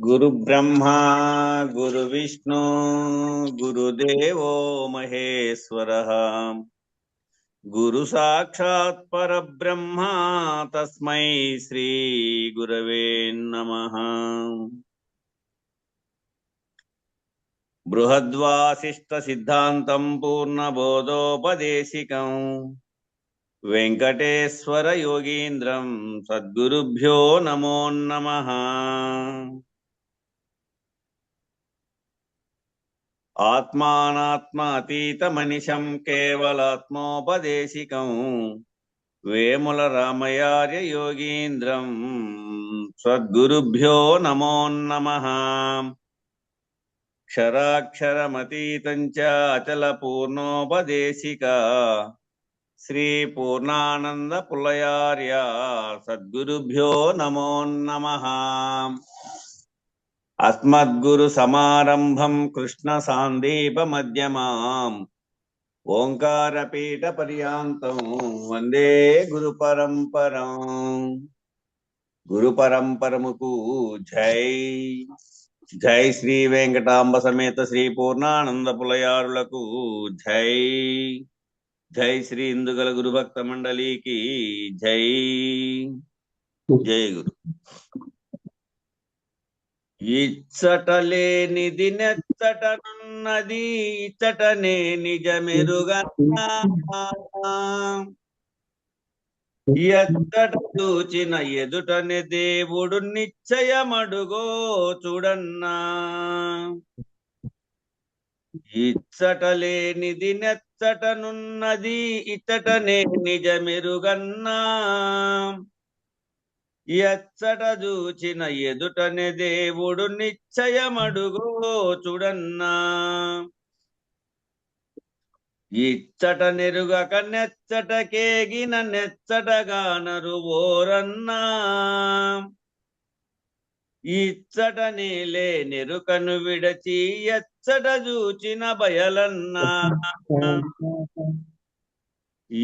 గురు బ్రహ్మా గురు విష్ణు గురుదేవో మహేశ్వరః గురు సాక్షాత్ పరబ్రహ్మ తస్మై శ్రీ గురవే నమః. బృహద్వాసిష్ట సిద్ధాంతం పూర్ణబోధోపదేశికం వెంకటేశ్వర యోగీంద్రం సద్గురుభ్యో నమో నమః. ఆత్మానాత్మాతీతమనిశం కేవలాత్మోపదేశికం వేముల రామయార్య యోగీంద్రం సద్గురుభ్యో నమో నమః. క్షరాక్షరమతీతం చ అచల పూర్ణోపదేశిక శ్రీ పూర్ణానంద పులయార్య సద్గురుభ్యో నమో నమః. అస్మద్గురు సమారంభం కృష్ణ సాందీప మధ్యమాం ఓంకారపీఠ పర్యాంతం వందే గురు పరంపరం. గురు పరంపరముకు జై. జై శ్రీ వెంకటాంబ సమేత శ్రీ పూర్ణానంద పులయారులకు జై. జై శ్రీ ఇందుగల గురుభక్త మండలికి జై. జై గురు. ఇచ్చటలేనిది నెచ్చటనున్నది ఇచ్చటనే నిజమెరుగన్నా ఎచ్చట చూచిన ఎదుటనే దేవుడు నిశ్చయమడుగో చూడన్నా. ఇచ్చటలేనిది నెచ్చటనున్నది ఇచ్చటనే నిజమెరుగన్నా ఎచ్చట చూచిన ఎదుటనే దేవుడు నిశ్చయమడుగో చూడన్నా. ఇచ్చట నెరుగక నెచ్చటకేగిన నెచ్చటగానరు ఓరన్నా. ఇచ్చట నీలే నెరుకను విడచి ఎచ్చట చూచిన బయలన్నా.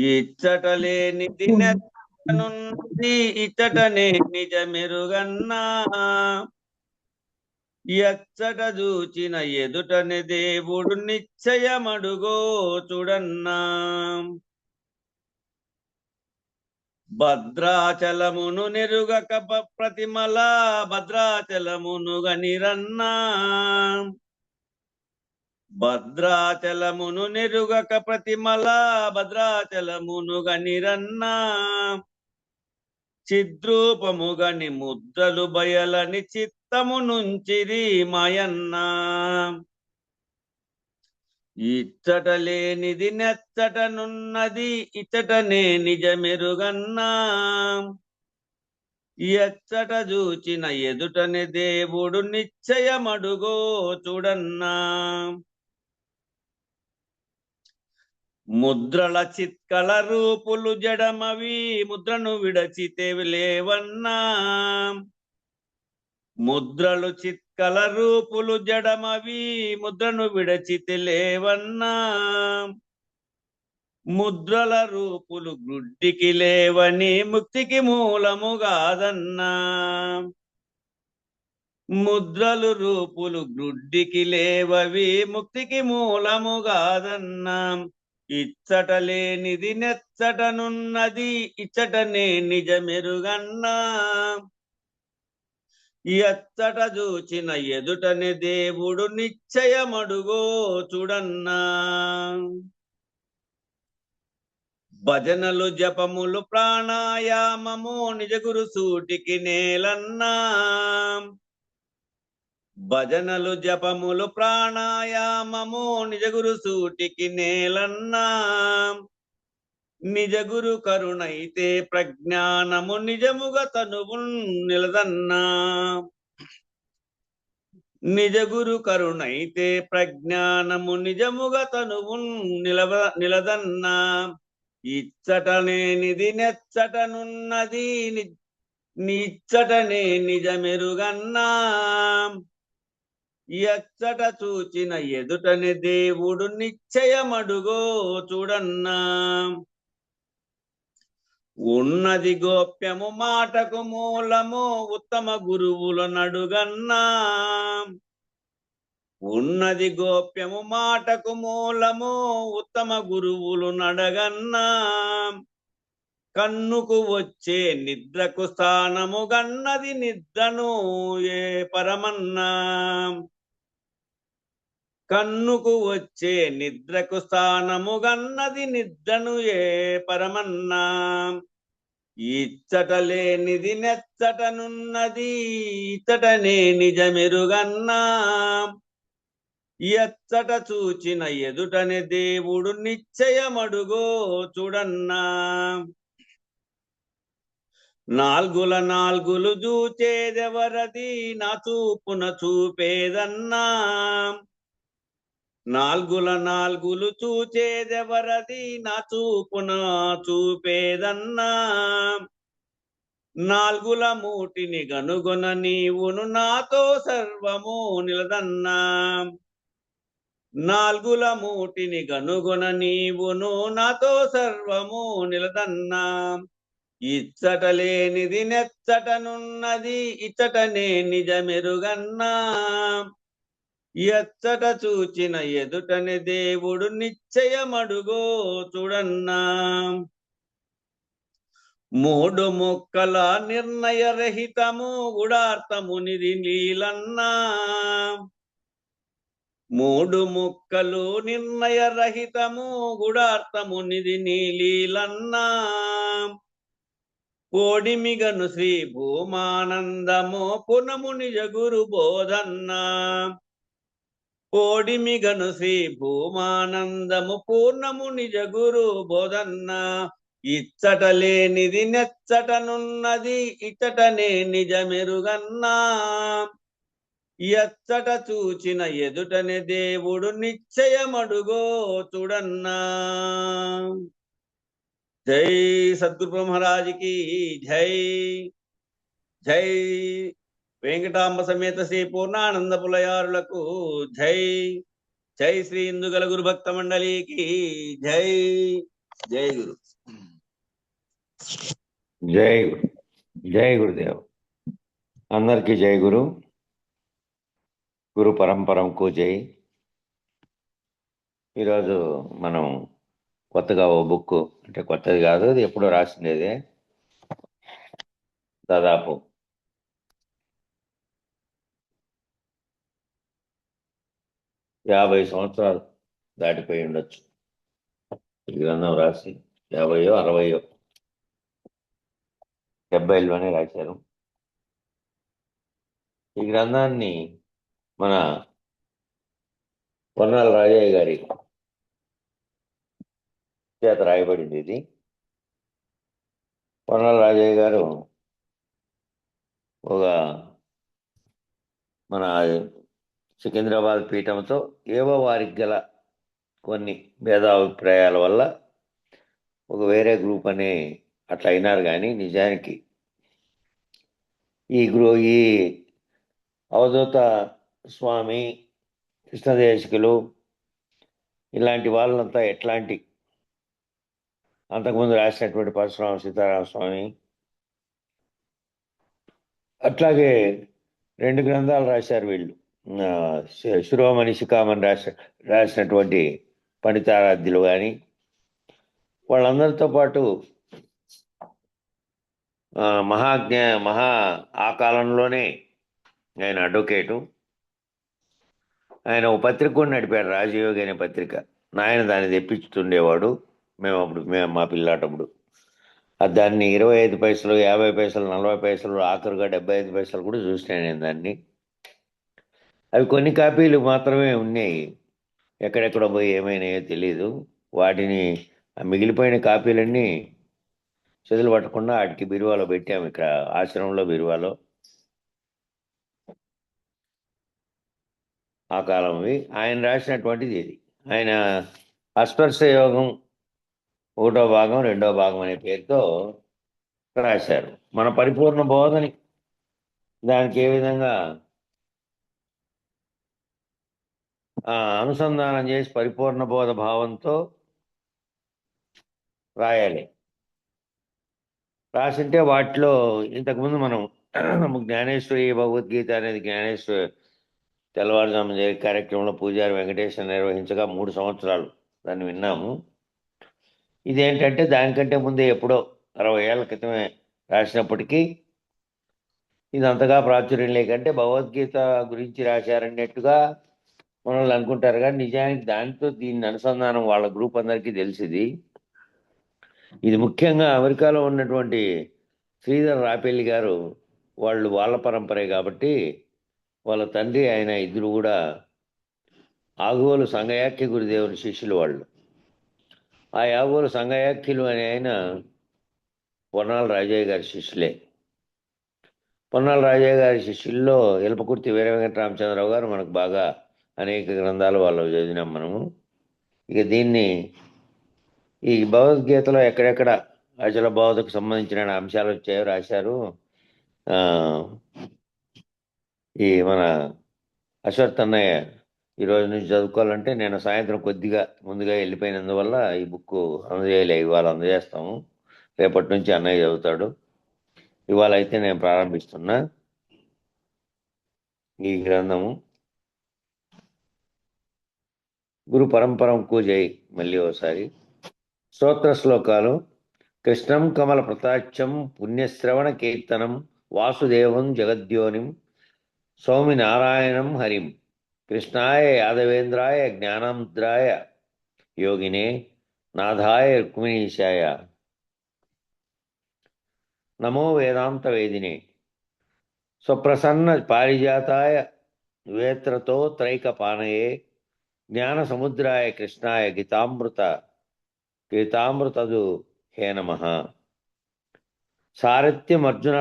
ఇచ్చట లేనిది నెచ్చటనున్నది ఇచ్చటనే నిజమెరుగన్నా ఎచ్చట చూచిన ఎదుటనే దేవుడు నిశ్చయమడుగో చూడన్నా. భద్రాచలమును నెరుగక ప్రతిమల భద్రాచలమును గనిరన్నా. భద్రాచలమును నెరుగక ప్రతిమల భద్రాచలమును గనిరన్నా. చిద్రూపముగని ముద్రలు బయలని చిత్తము నుంచిరి మాయన్నా. ఇచ్చట లేనిది నెచ్చటనున్నది ఇచ్చటనే నిజమెరుగన్నా. ఎచ్చట చూచిన ఎదుటనే దేవుడు నిశ్చయమడుగో చూడన్నా. ముద్రల చిత్కల రూపులు జడమవి ముద్రను విడచితే లేవన్నా. ముద్రలు చిత్కల రూపులు జడమవి ముద్రను విడచితే లేవన్నా. ముద్రల రూపులు గుడ్డికి లేవని ముక్తికి మూలము కాదన్నా. ముద్రలు రూపులు గుడ్డికి లేవవి ముక్తికి మూలము కాదన్నా. ఇచ్చట లేనిది నెచ్చటనున్నది ఇచ్చటనే నిజమెరుగన్నా. ఎచ్చట చూచిన ఎదుటనే దేవుడు నిశ్చయమడుగో చూడన్నా. భజనలు జపములు ప్రాణాయామము నిజగురు సూటికి నేలన్నా. భజనలు జపములు ప్రాణాయామము నిజగురు సూటికి నేలన్నా. నిజగురు కరుణైతే ప్రజ్ఞానము నిజముగా తనువు నిలదన్నా. నిజగురు కరుణైతే ప్రజ్ఞానము నిజముగా తనువు నిలదన్నా. ఇచ్చటనేనిది నెచ్చటనున్నది నిచ్చటనే నిజమెరుగన్నా. ఎచ్చట చూచిన ఎదుటనే దేవుడు నిశ్చయమడుగో చూడన్నా. ఉన్నది గోప్యము మాటకు మూలము ఉత్తమ గురువుల నడుగన్నా. ఉన్నది గోప్యము మాటకు మూలము ఉత్తమ గురువులు నడగన్నా. కన్నుకు వచ్చే నిద్రకు స్థానము గన్నది నిద్రను ఏ పరమన్నా. కన్నుకు వచ్చే నిద్రకు స్థానము గన్నది నిద్రను ఏ పరమన్నా. ఇచ్చట లేనిది నెచ్చటనున్నది ఇచ్చటనే నిజమెరుగన్నా. ఎచ్చట చూచిన ఎదుటనే దేవుడు నిశ్చయమడుగో చూడన్నా. నాల్గులు చూచేదెవరది నా చూపున చూపేదన్నా. నాల్గులు చూచేదెవరది నా చూపున చూపేదన్నా. నాల్గుల మూటిని గనుగొన నీవును నాతో సర్వము నిలదన్నా. నాల్గుల మూటిని గనుగొన నీవును నాతో సర్వము నిలదన్నా. ఇచ్చట లేనిది నెచ్చటనున్నది ఇచ్చటనే నిజమెరుగన్నా. ఎచ్చట చూచిన ఎదుటని దేవుడు నిశ్చయమడుగో చూడన్నా. మూడు ముక్కల నిర్ణయరహితము గుడార్థమునిది నీలన్నా. మూడు ముక్కలు నిర్ణయరహితము గుడార్థమునిది నీలీలన్నా. కోడిమిగను శ్రీ భూమానందము పునము నిజ గురు బోధన్నా. కోడిమిగను శ్రీ భూమానందము పూర్ణము నిజ గురు బోధన్నా. ఇచ్చట లేనిది నెచ్చటనున్నది ఇచ్చటనే నిజమెరుగన్నా. ఎచ్చట చూచిన ఎదుటనే దేవుడు నిశ్చయమడుగో చూడన్నా. జై సద్గురు మహారాజుకి జై. జై వెంకటాంబ సమేత శ్రీ పూర్ణానంద పులయారులకు జై. జై శ్రీ ఇందుగల గురు భక్త మండలికి జై. జై గురు. జై గురు. జై గురుదేవ్. అందరికీ జై గురు. గురు పరంపరంకు జై. ఈరోజు మనం కొత్తగా ఓ బుక్, అంటే కొత్తది కాదు, అది ఎప్పుడో రాసిండేదే, దాదాపు 50 సంవత్సరాలు దాటిపోయి ఉండొచ్చు ఈ గ్రంథం రాసి. 50 60 70లోనే రాశారు ఈ గ్రంథాన్ని. మన పొన్నాల రాజయ్య గారి చేత రాయబడింది ఇది. పొన్నాల రాజయ్య గారు ఒక మన సికింద్రాబాద్ పీఠంతో ఏవో వారికి గల కొన్ని భేదాభిప్రాయాల వల్ల ఒక వేరే గ్రూప్ అనే అట్లా అయినారు. కానీ నిజానికి ఈ అవధూత స్వామి, కృష్ణదేశికులు ఇలాంటి వాళ్ళంతా ఎట్లాంటి అంతకుముందు రాసినటువంటి పరశురామ సీతారామస్వామి, అట్లాగే 2 గ్రంథాలు రాశారు వీళ్ళు. శిరోమణి శిఖామణి రాసినటువంటి పండితారాధ్యులు కానీ, వాళ్ళందరితో పాటు మహా ఆ కాలంలోనే ఆయన అడ్వకేటు. ఆయన ఒక పత్రిక కూడా నడిపాడు, రాజయోగి అనే పత్రిక. నాయన దాన్ని తెప్పించుతుండేవాడు మేము మా పిల్లాటప్పుడు. దాన్ని 25 పైసలు, 50 పైసలు, 40 పైసలు, ఆఖరుగా 75 పైసలు కూడా చూసినాను నేను దాన్ని. అవి కొన్ని కాపీలు మాత్రమే ఉన్నాయి, ఎక్కడెక్కడ పోయి ఏమైనాయో తెలీదు. వాటిని మిగిలిపోయిన కాపీలన్నీ చెదులు పట్టకుండా వాటికి బిరువాలో పెట్టాము, ఇక్కడ ఆశ్రమంలో బిరువాలో. ఆ కాలంవి ఆయన రాసినటువంటిది ఇది. ఆయన అస్పర్శ యోగం 1వ భాగం 2వ భాగం అనే పేరుతో రాశారు. మన పరిపూర్ణ బోధని దానికి ఏ విధంగా అనుసంధానం చేసి పరిపూర్ణ బోధ భావంతో రాయాలి. రాసింటే వాటిలో ఇంతకుముందు మనం జ్ఞానేశ్వరి భగవద్గీత అనేది జ్ఞానేశ్వరి తెల్లవారుజాము జరిగే కార్యక్రమంలో పూజారి వెంకటేశ్వర నిర్వహించగా 3 సంవత్సరాలు దాన్ని విన్నాము. ఇదేంటంటే దానికంటే ముందే ఎప్పుడో 60 ఏళ్ల క్రితమే రాసినప్పటికీ ఇది అంతగా ప్రాచుర్యం లేకంటే భగవద్గీత గురించి రాశారన్నట్టుగా మనల్ని అనుకుంటారు, కానీ నిజానికి దానితో దీన్ని అనుసంధానం వాళ్ళ గ్రూప్ అందరికీ తెలిసింది. ఇది ముఖ్యంగా అమెరికాలో ఉన్నటువంటి శ్రీధర్ రాపెల్లి గారు వాళ్ళ పరంపరే కాబట్టి వాళ్ళ తండ్రి ఆయన ఇద్దరు కూడా ఆగువోలు సంగయాఖ్య గురుదేవుని శిష్యులు వాళ్ళు. ఆ యాగోలు సంగయాఖ్యులు అని ఆయన పొన్నాల రాజయ్య గారి శిష్యులే. పొన్నాల రాజయ్య గారి శిష్యుల్లో ఎలపకుర్తి వీర వెంకటరామచంద్రరావు గారు మనకు బాగా అనేక గ్రంథాలు వాళ్ళు చదివినాం మనము. ఇక దీన్ని ఈ భగవద్గీతలో ఎక్కడెక్కడ అచల బోధకు సంబంధించిన అంశాలు వచ్చాయో రాశారు. ఈ మన అశ్వత్ అన్నయ్య ఈరోజు నుంచి చదువుకోవాలంటే నేను సాయంత్రం కొద్దిగా ముందుగా వెళ్ళిపోయినందువల్ల ఈ బుక్ అందజేయలే. ఇవాళ అందజేస్తాము, రేపటి నుంచి అన్నయ్య చదువుతాడు. ఇవాళ అయితే నేను ప్రారంభిస్తున్నా ఈ గ్రంథము. గురు పరంపరంకు జై. మళ్ళీ ఒకసారి స్తోత్ర శ్లోకాలు. కృష్ణం కమల ప్రతాచ్యం పుణ్యశ్రవణ కీర్తనం వాసుదేవం జగద్యోనిం సౌమి నారాయణం హరిం కృష్ణాయ యాదవేంద్రాయ జ్ఞానముద్రాయ యోగినే నాథాయ రుక్మిణీశాయ నమో వేదాంత వేదినే స్వప్రసన్న పారిజాతాయ వేత్రతో త్రైకపానయే జ్ఞాన సముద్రాయ కృష్ణాయ గీతామృతదు హే నమః. సారథ్యమర్జున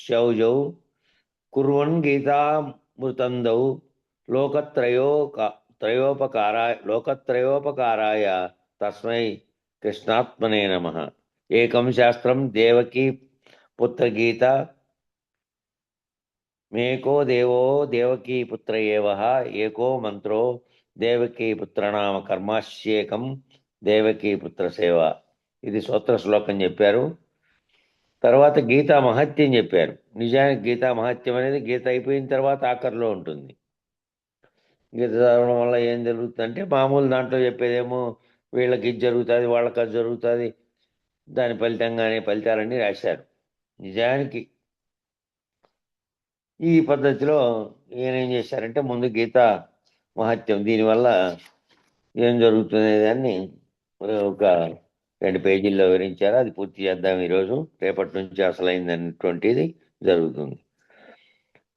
శౌజౌ కుర్వన్ గీతామృతందౌ లోకత్రయోపకారాయ తస్మై కృష్ణాత్మనే నమః. ఏకం శాస్త్రం దేవకీ పుత్రగీత మేకో దేవో దేవకీ పుత్ర ఏవః ఏకో మంత్రో దేవకీ పుత్రనామ కర్మాశ్యేకం దేవకీ పుత్ర సేవ. ఇది స్తోత్ర శ్లోకం చెప్పారు. తర్వాత గీతా మహత్యం చెప్పారు. నిజానికి గీతా మహత్యం అనేది గీత అయిపోయిన తర్వాత ఆఖరిలో ఉంటుంది. గీత చదవడం వల్ల ఏం జరుగుతుందంటే మామూలు దాంట్లో చెప్పేదేమో వీళ్ళకి ఇది జరుగుతుంది, వాళ్ళకి అది జరుగుతుంది, దాని ఫలితంగానే ఫలితాలన్నీ రాశారు. నిజానికి ఈ పద్ధతిలో ఈయనేం చేశారంటే ముందు గీతా మహత్యం దీనివల్ల ఏం జరుగుతుంది దాన్ని ఒక 2 పేజీల్లో వివరించారు. అది పూర్తి చేద్దాం ఈరోజు. రేపటి నుంచి అసలైందనేటువంటిది జరుగుతుంది.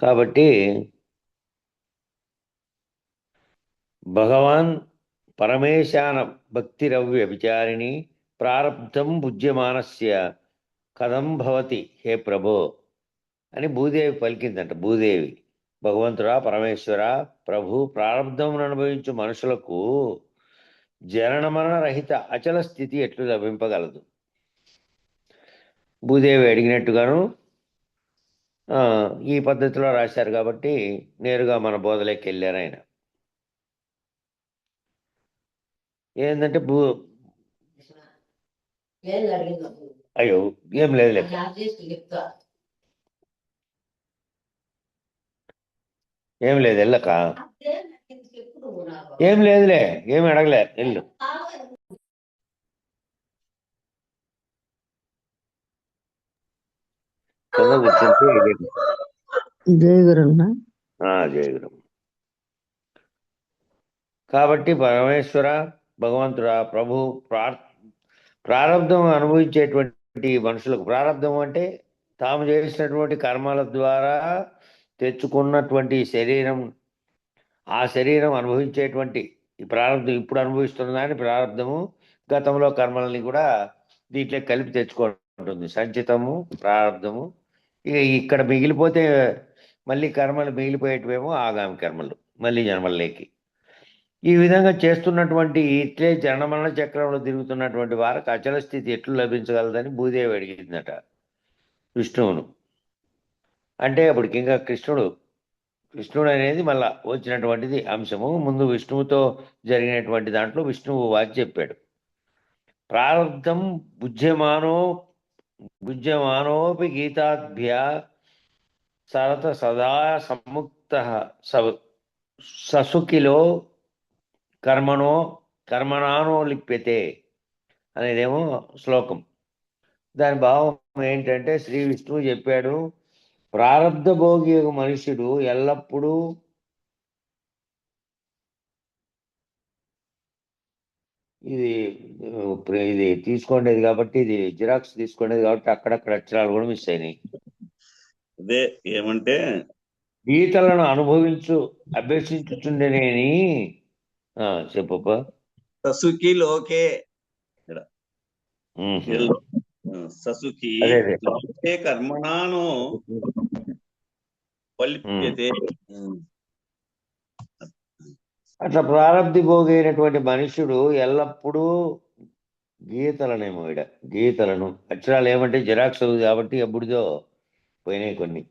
కాబట్టి భగవాన్ పరమేశాన భక్తిరవ్య విచారిణి ప్రారబ్ధం భుజ్యమానస్య కథం భవతి హే ప్రభో అని భూదేవి పలికిందంట. భూదేవి, భగవంతుడా పరమేశ్వర ప్రభు, ప్రారంధమును అనుభవించు మనుషులకు జననమరణ రహిత అచల స్థితి ఎట్లు లభింపగలదు? భూదేవి అడిగినట్టుగాను ఈ పద్ధతిలో రాశారు కాబట్టి నేరుగా మన బోధలోకి వెళ్ళారు ఆయన. ఏంటంటే అయ్యో ఏం లేదు ఏం లేదు వెళ్ళక ఏం లేదులే, ఏమి అడగలే, వెళ్ళు. కింద కూర్చుంటే జయగురు. జయగురు. కాబట్టి పరమేశ్వర భగవంతుడా ప్రభు, ప్రారంధం అనుభవించేటువంటి మనుషులకు, ప్రారంధం అంటే తాము చేసినటువంటి కర్మల ద్వారా తెచ్చుకున్నటువంటి శరీరం, ఆ శరీరం అనుభవించేటువంటి ఈ ప్రారంధం ఇప్పుడు అనుభవిస్తున్న దాన్ని ప్రారంధము గతంలో కర్మలని కూడా దీంట్లో కలిపి తెచ్చుకుంటుంది. సంచితము ప్రారంధము. ఇక ఇక్కడ మిగిలిపోతే మళ్ళీ కర్మలు మిగిలిపోయేటివేమో ఆగామి కర్మలు మళ్ళీ జన్మల్లోకి. ఈ విధంగా చేస్తున్నటువంటి ఇట్లే జనమరణ చక్రంలో తిరుగుతున్నటువంటి వారికి అచల స్థితి ఎట్లు లభించగలదని భూదేవి అడిగిందట విష్ణువును. అంటే అప్పటికి ఇంకా కృష్ణుడు అనేది మళ్ళా వచ్చినటువంటిది అంశము. ముందు విష్ణువుతో జరిగినటువంటి దాంట్లో విష్ణువు వాకి చెప్పాడు. ప్రారంధం భుజ్యమానో భుజ్యమానోపి గీతాభ్యా సరత సదా సముక్త ససుఖిలో కర్మణో కర్మణానో లిప్యతే అనేదేమో శ్లోకం. దాని భావం ఏంటంటే శ్రీ విష్ణువు చెప్పాడు, ప్రారబ్ధ భోగి మనుష్యుడు ఎల్లప్పుడూ ఇది ఇది తీసుకోండేది కాబట్టి, ఇది జిరాక్స్ తీసుకోండేది కాబట్టి అక్కడక్కడ అక్షరాలు కూడా మిస్ అయినాయి. అదే ఏమంటే గీతలను అభ్యసించుచుండేనేని చెప్పప్ప. ససుఖి లోకే మ్మ్. ససుఖి అదే అదే. లోకే కర్మణాను ఫలిప్యతే. అట్లా ప్రారబ్ధి భోగైనటువంటి మనుష్యుడు ఎల్లప్పుడూ గీతలను అక్షరాలు ఏమంటే జిరాక్సులు కాబట్టి ఎప్పుడుదో పోయినాయి కొన్ని.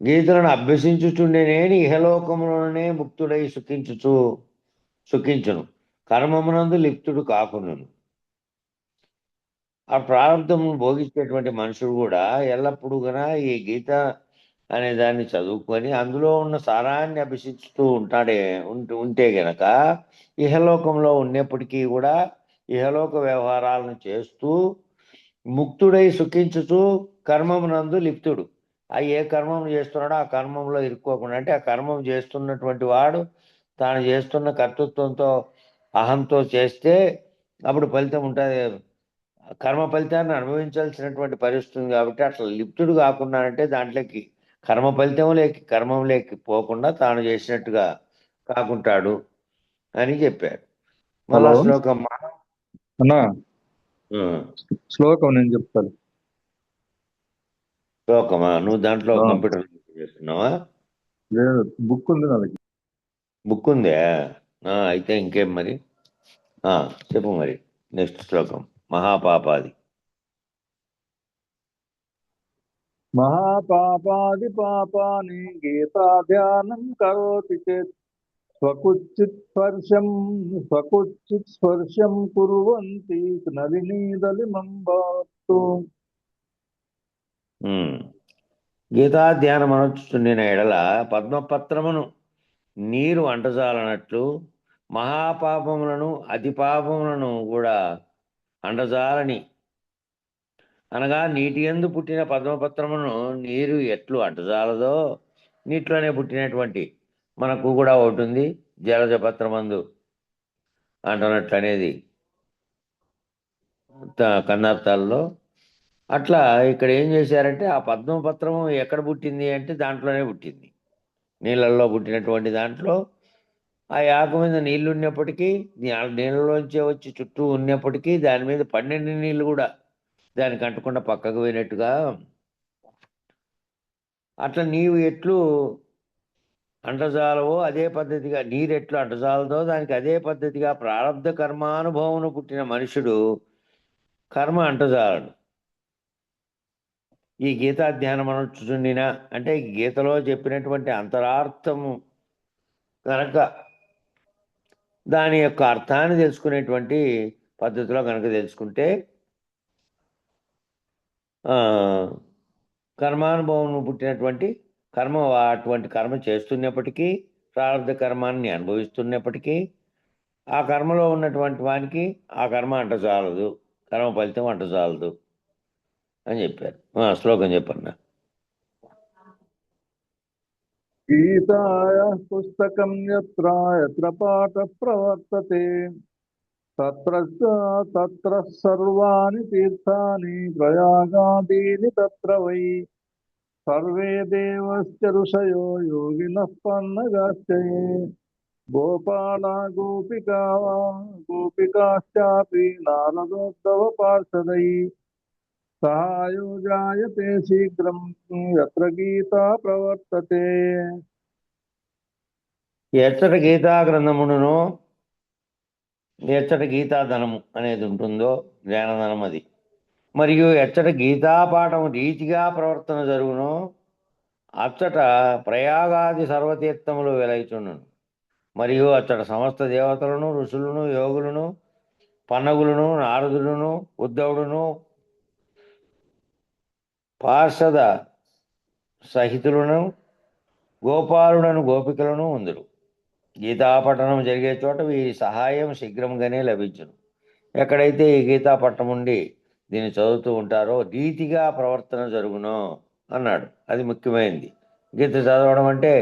గీతలను అభ్యసించుచుండేనేని ఇహలోకములోనే ముక్తుడై సుఖించును, కర్మమునందు లిప్తుడు కాకును. ఆ ప్రారంధము భోగించేటువంటి మనుషుడు కూడా ఎల్లప్పుడూ గన ఈ గీత అనే దాన్ని చదువుకొని అందులో ఉన్న సారాన్ని అభ్యసిస్తూ ఉంటే గనక ఇహలోకంలో ఉన్నప్పటికీ కూడా ఇహలోక వ్యవహారాలను చేస్తూ ముక్తుడై సుఖించుతూ కర్మమునందు లిప్తుడు. ఏ కర్మం చేస్తున్నాడో ఆ కర్మంలో ఇరుక్కోకుండా, అంటే ఆ కర్మం చేస్తున్నటువంటి వాడు తాను చేస్తున్న కర్తృత్వంతో అహంతో చేస్తే అప్పుడు ఫలితం ఉంటుంది, కర్మ ఫలితాన్ని అనుభవించాల్సినటువంటి పరిస్థితి. కాబట్టి అట్లా లిప్తుడు కాకుండా అంటే దాంట్లోకి కర్మం లేకి పోకుండా తాను చేసినట్టుగా కాకుంటాడు అని చెప్పాడు. మళ్ళా శ్లోకం అన్నా శ్లోకం నేను చెప్తాను. శ్లోకమా? నువ్వు దాంట్లో కంప్యూటర్ చేస్తున్నావా? లేదు, బుక్ ఉంది నా దగ్గర. బుక్ ఉందే? అయితే ఇంకేం మరి. చెప్పు మరి. నెక్స్ట్ శ్లోకం మహాపాపాది. మహాపాపాది పాపాని గీతా ధ్యానం కరోతి చేత్ స్వకుచిత్ స్పర్శం కుర్వంతి నలినీదలిమంబాత్తు. గీతా ధ్యానం అనొచ్చుచుండిన ఎడల పద్మపత్రమును నీరు అంటజాలనట్లు మహాపాపములను అతి పాపములను కూడా అంటజాలని, అనగా నీటి యందు పుట్టిన పద్మపత్రమును నీరు ఎట్లు అంటజాలదో నీటిలోనే పుట్టినటువంటి మనకు కూడా ఒకటి ఉంది, జలజ పత్రమందు అంటున్నట్లు అనేది కన్నార్థాల్లో. అట్లా ఇక్కడ ఏం చేశారంటే ఆ పద్మపత్రము ఎక్కడ పుట్టింది అంటే దాంట్లోనే పుట్టింది, నీళ్ళల్లో పుట్టినటువంటి దాంట్లో. ఆ ఆకు మీద నీళ్లు ఉన్నప్పటికీ, నీళ్ళలోంచే వచ్చి చుట్టూ ఉన్నప్పటికీ దాని మీద 12 నీళ్ళు కూడా దానికి అంటకుండా పక్కకు పోయినట్టుగా, అట్లా నీవు ఎట్లు అంటజాలవో అదే పద్ధతిగా, నీరెట్లు అంటజాలదో దానికి అదే పద్ధతిగా ప్రారబ్ధ కర్మానుభవమును పుట్టిన మనుషుడు కర్మ అంటజాలడు. ఈ గీతా ధ్యానం అనొచ్చుచుండిన అంటే గీతలో చెప్పినటువంటి అంతరార్థము కనుక దాని యొక్క అర్థాన్ని తెలుసుకునేటువంటి పద్ధతిలో కనుక తెలుసుకుంటే కర్మానుభవం పుట్టినటువంటి అటువంటి కర్మ చేస్తున్నప్పటికీ, ప్రారంభ కర్మాన్ని అనుభవిస్తున్నప్పటికీ ఆ కర్మలో ఉన్నటువంటి వానికి ఆ కర్మ అంటచాలదు, కర్మ ఫలితం అంటచాలదు అని చెప్పారు. శ్లోకం చెప్పన్నా. గీతాయ పుస్తకం యత్ర పాఠ ప్రవర్తతే తత్ర సర్వాణి తీర్థాని ప్రయాగాదీని తత్ర వై సర్వే దేవస్య ఋషయో యోగినః పన్నగాశ్చయే గోపాలా గోపికాశ్చాపి నారదోద్ధవ పార్షదై సహాయో జాయతే శీఘ్రం యత్ర గీతా ప్రవర్తతే. ఎచ్చట గీతా గ్రంథమును, ఎచ్చట గీతాధనము అనేది ఉంటుందో జ్ఞానధనం అది, మరియు ఎచ్చట గీతాపాఠము రీతిగా ప్రవర్తన జరుగునో అచ్చట ప్రయాగాది సర్వతీర్థములు వెలైచుండును. మరియు అచ్చట సమస్త దేవతలను, ఋషులను, యోగులను, పన్నగులను, నారదులను, ఉద్ధవుడును, పార్షద సహితులను గోపాలుడను గోపికలను ఉందురు. గీతాపఠనం జరిగే చోట వీరి సహాయం శీఘ్రంగానే లభించును. ఎక్కడైతే ఈ గీతాపట్నం ఉండి దీన్ని చదువుతూ ఉంటారో రీతిగా ప్రవర్తన జరుగునో అన్నాడు. అది ముఖ్యమైనది. గీత చదవడం అంటే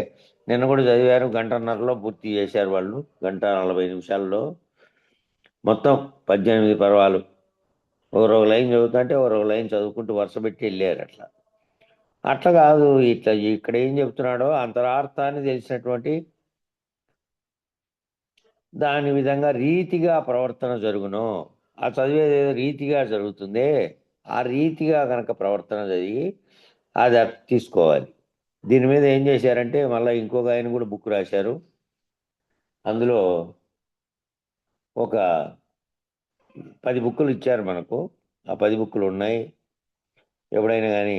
నిన్న కూడా చదివారు, గంటన్నరలో పూర్తి చేశారు వాళ్ళు. 1:40 మొత్తం 18 పర్వాలు. ఒక లైన్ చదువుతుంటే ఒక లైన్ చదువుకుంటూ వరుస పెట్టి వెళ్ళారు. అట్లా కాదు, ఇట్లా ఇక్కడ ఏం చెప్తున్నాడో అంతరార్థాన్ని తెలిసినటువంటి దాని విధంగా రీతిగా ప్రవర్తన జరుగును. ఆ చదివేది ఏదో రీతిగా జరుగుతుంది, ఆ రీతిగా కనుక ప్రవర్తన జరిగి అది తీసుకోవాలి. దీని మీద ఏం చేశారంటే మళ్ళీ ఇంకొక ఆయన కూడా బుక్ రాశారు. అందులో ఒక 10 బుక్కులు ఇచ్చారు మనకు. ఆ 10 బుక్కులు ఉన్నాయి. ఎప్పుడైనా కానీ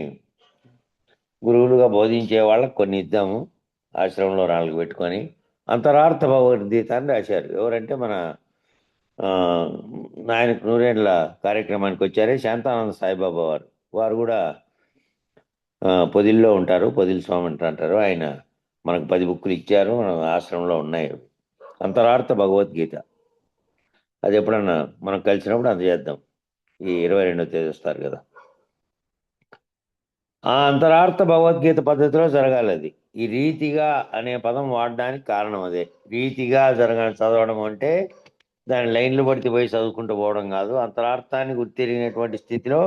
గురువులుగా బోధించే వాళ్ళకి కొన్ని ఇద్దాము, ఆశ్రమంలో 4 పెట్టుకొని. అంతరార్థ భగవద్గీత అని రాశారు. ఎవరంటే మన ఆయనకు 100 ఏళ్ల కార్యక్రమానికి వచ్చారే శాంతానంద సాయిబాబా వారు కూడా పొదిల్లో ఉంటారు, పొదిల్ స్వామి అంటారు. ఆయన మనకు 10 బుక్కులు ఇచ్చారు, మన ఆశ్రమంలో ఉన్నాయి. అంతరార్థ భగవద్గీత అది ఎప్పుడన్నా మనం కలిసినప్పుడు అందజేద్దాం. ఈ 22వ తేదీ వస్తారు కదా. ఆ అంతరార్థ భగవద్గీత పద్ధతిలో జరగాలి అది. ఈ రీతిగా అనే పదం వాడడానికి కారణం అదే. రీతిగా చదవడం అంటే దాని లైన్లు పడితే పోయి చదువుకుంటూ పోవడం కాదు. అంతరార్థాన్ని గుర్తిరిగినటువంటి స్థితిలో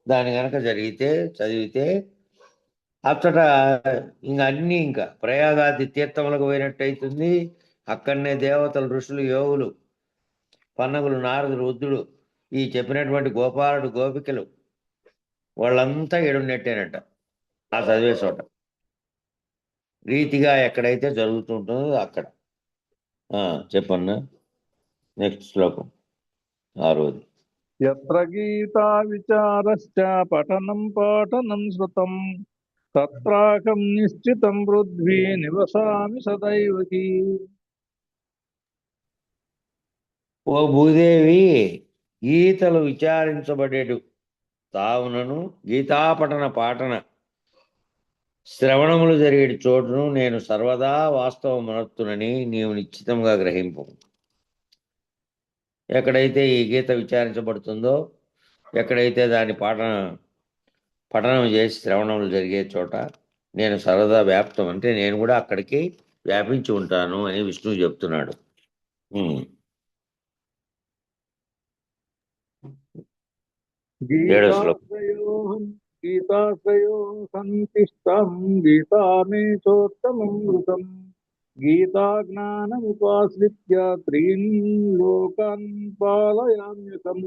దాని కనుక చదివితే అచ్చట ఇంకా ప్రయాగాది తీర్థములకు పోయినట్టు అవుతుంది. అక్కడనే దేవతలు, ఋషులు, యోగులు, పన్నగులు, నారదులు, రుద్రుడు, ఈ చెప్పినటువంటి గోపాలుడు, గోపికలు వాళ్ళంతా ఏడున్నట్టేనట ఆ చదివే చోట. రీతిగా ఎక్కడైతే జరుగుతుంటుందో అక్కడ. చెప్పన్నా నెక్స్ట్ శ్లోకం 6వది. యత్ర గీతా విచారశ్చ పఠనం పాఠనం శృతం తత్రాకం నిశ్చితం పృథ్వీ నివసామి సదైవకి. ఓ భూదేవి, గీతలు విచారించబడేడు తావునను గీతాపఠన పాఠన శ్రవణములు జరిగేటి చోటును నేను సర్వదా వాస్తవమునర్తునని నీవు నిశ్చితంగా గ్రహింపు. ఎక్కడైతే ఈ గీత విచారించబడుతుందో, ఎక్కడైతే దాని పఠనం చేసి శ్రవణములు జరిగే చోట నేను సర్వదా వ్యాప్తం, అంటే నేను కూడా అక్కడికి వ్యాపించి ఉంటాను అని విష్ణువు చెప్తున్నాడు. గీతాశ్రయో సంతిష్టం గీతా మే చోత్తమం మృతం గీతా జ్ఞానముపాశ్రిత్య త్రీన్ లోకాన్ పాలయామ్యకం.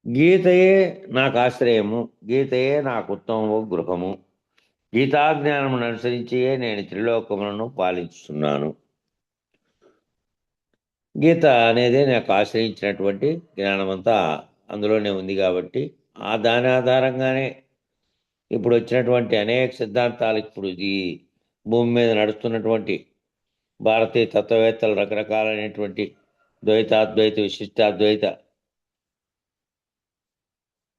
గీతయే నాకు ఆశ్రయము, గీతయే నాకు ఉత్తమము గృహము. గీతాజ్ఞానమును అనుసరించియే నేను త్రిలోకములను పాలించుతున్నాను. గీత అనేది నాకు ఆశ్రయించినటువంటి జ్ఞానమంతా అందులోనే ఉంది కాబట్టి దాని ఆధారంగానే ఇప్పుడు వచ్చినటువంటి అనేక సిద్ధాంతాలు, ఇప్పుడు ఈ భూమి మీద నడుస్తున్నటువంటి భారతీయ తత్వవేత్తలు రకరకాలైనటువంటి ద్వైతాద్వైత, విశిష్టాద్వైత,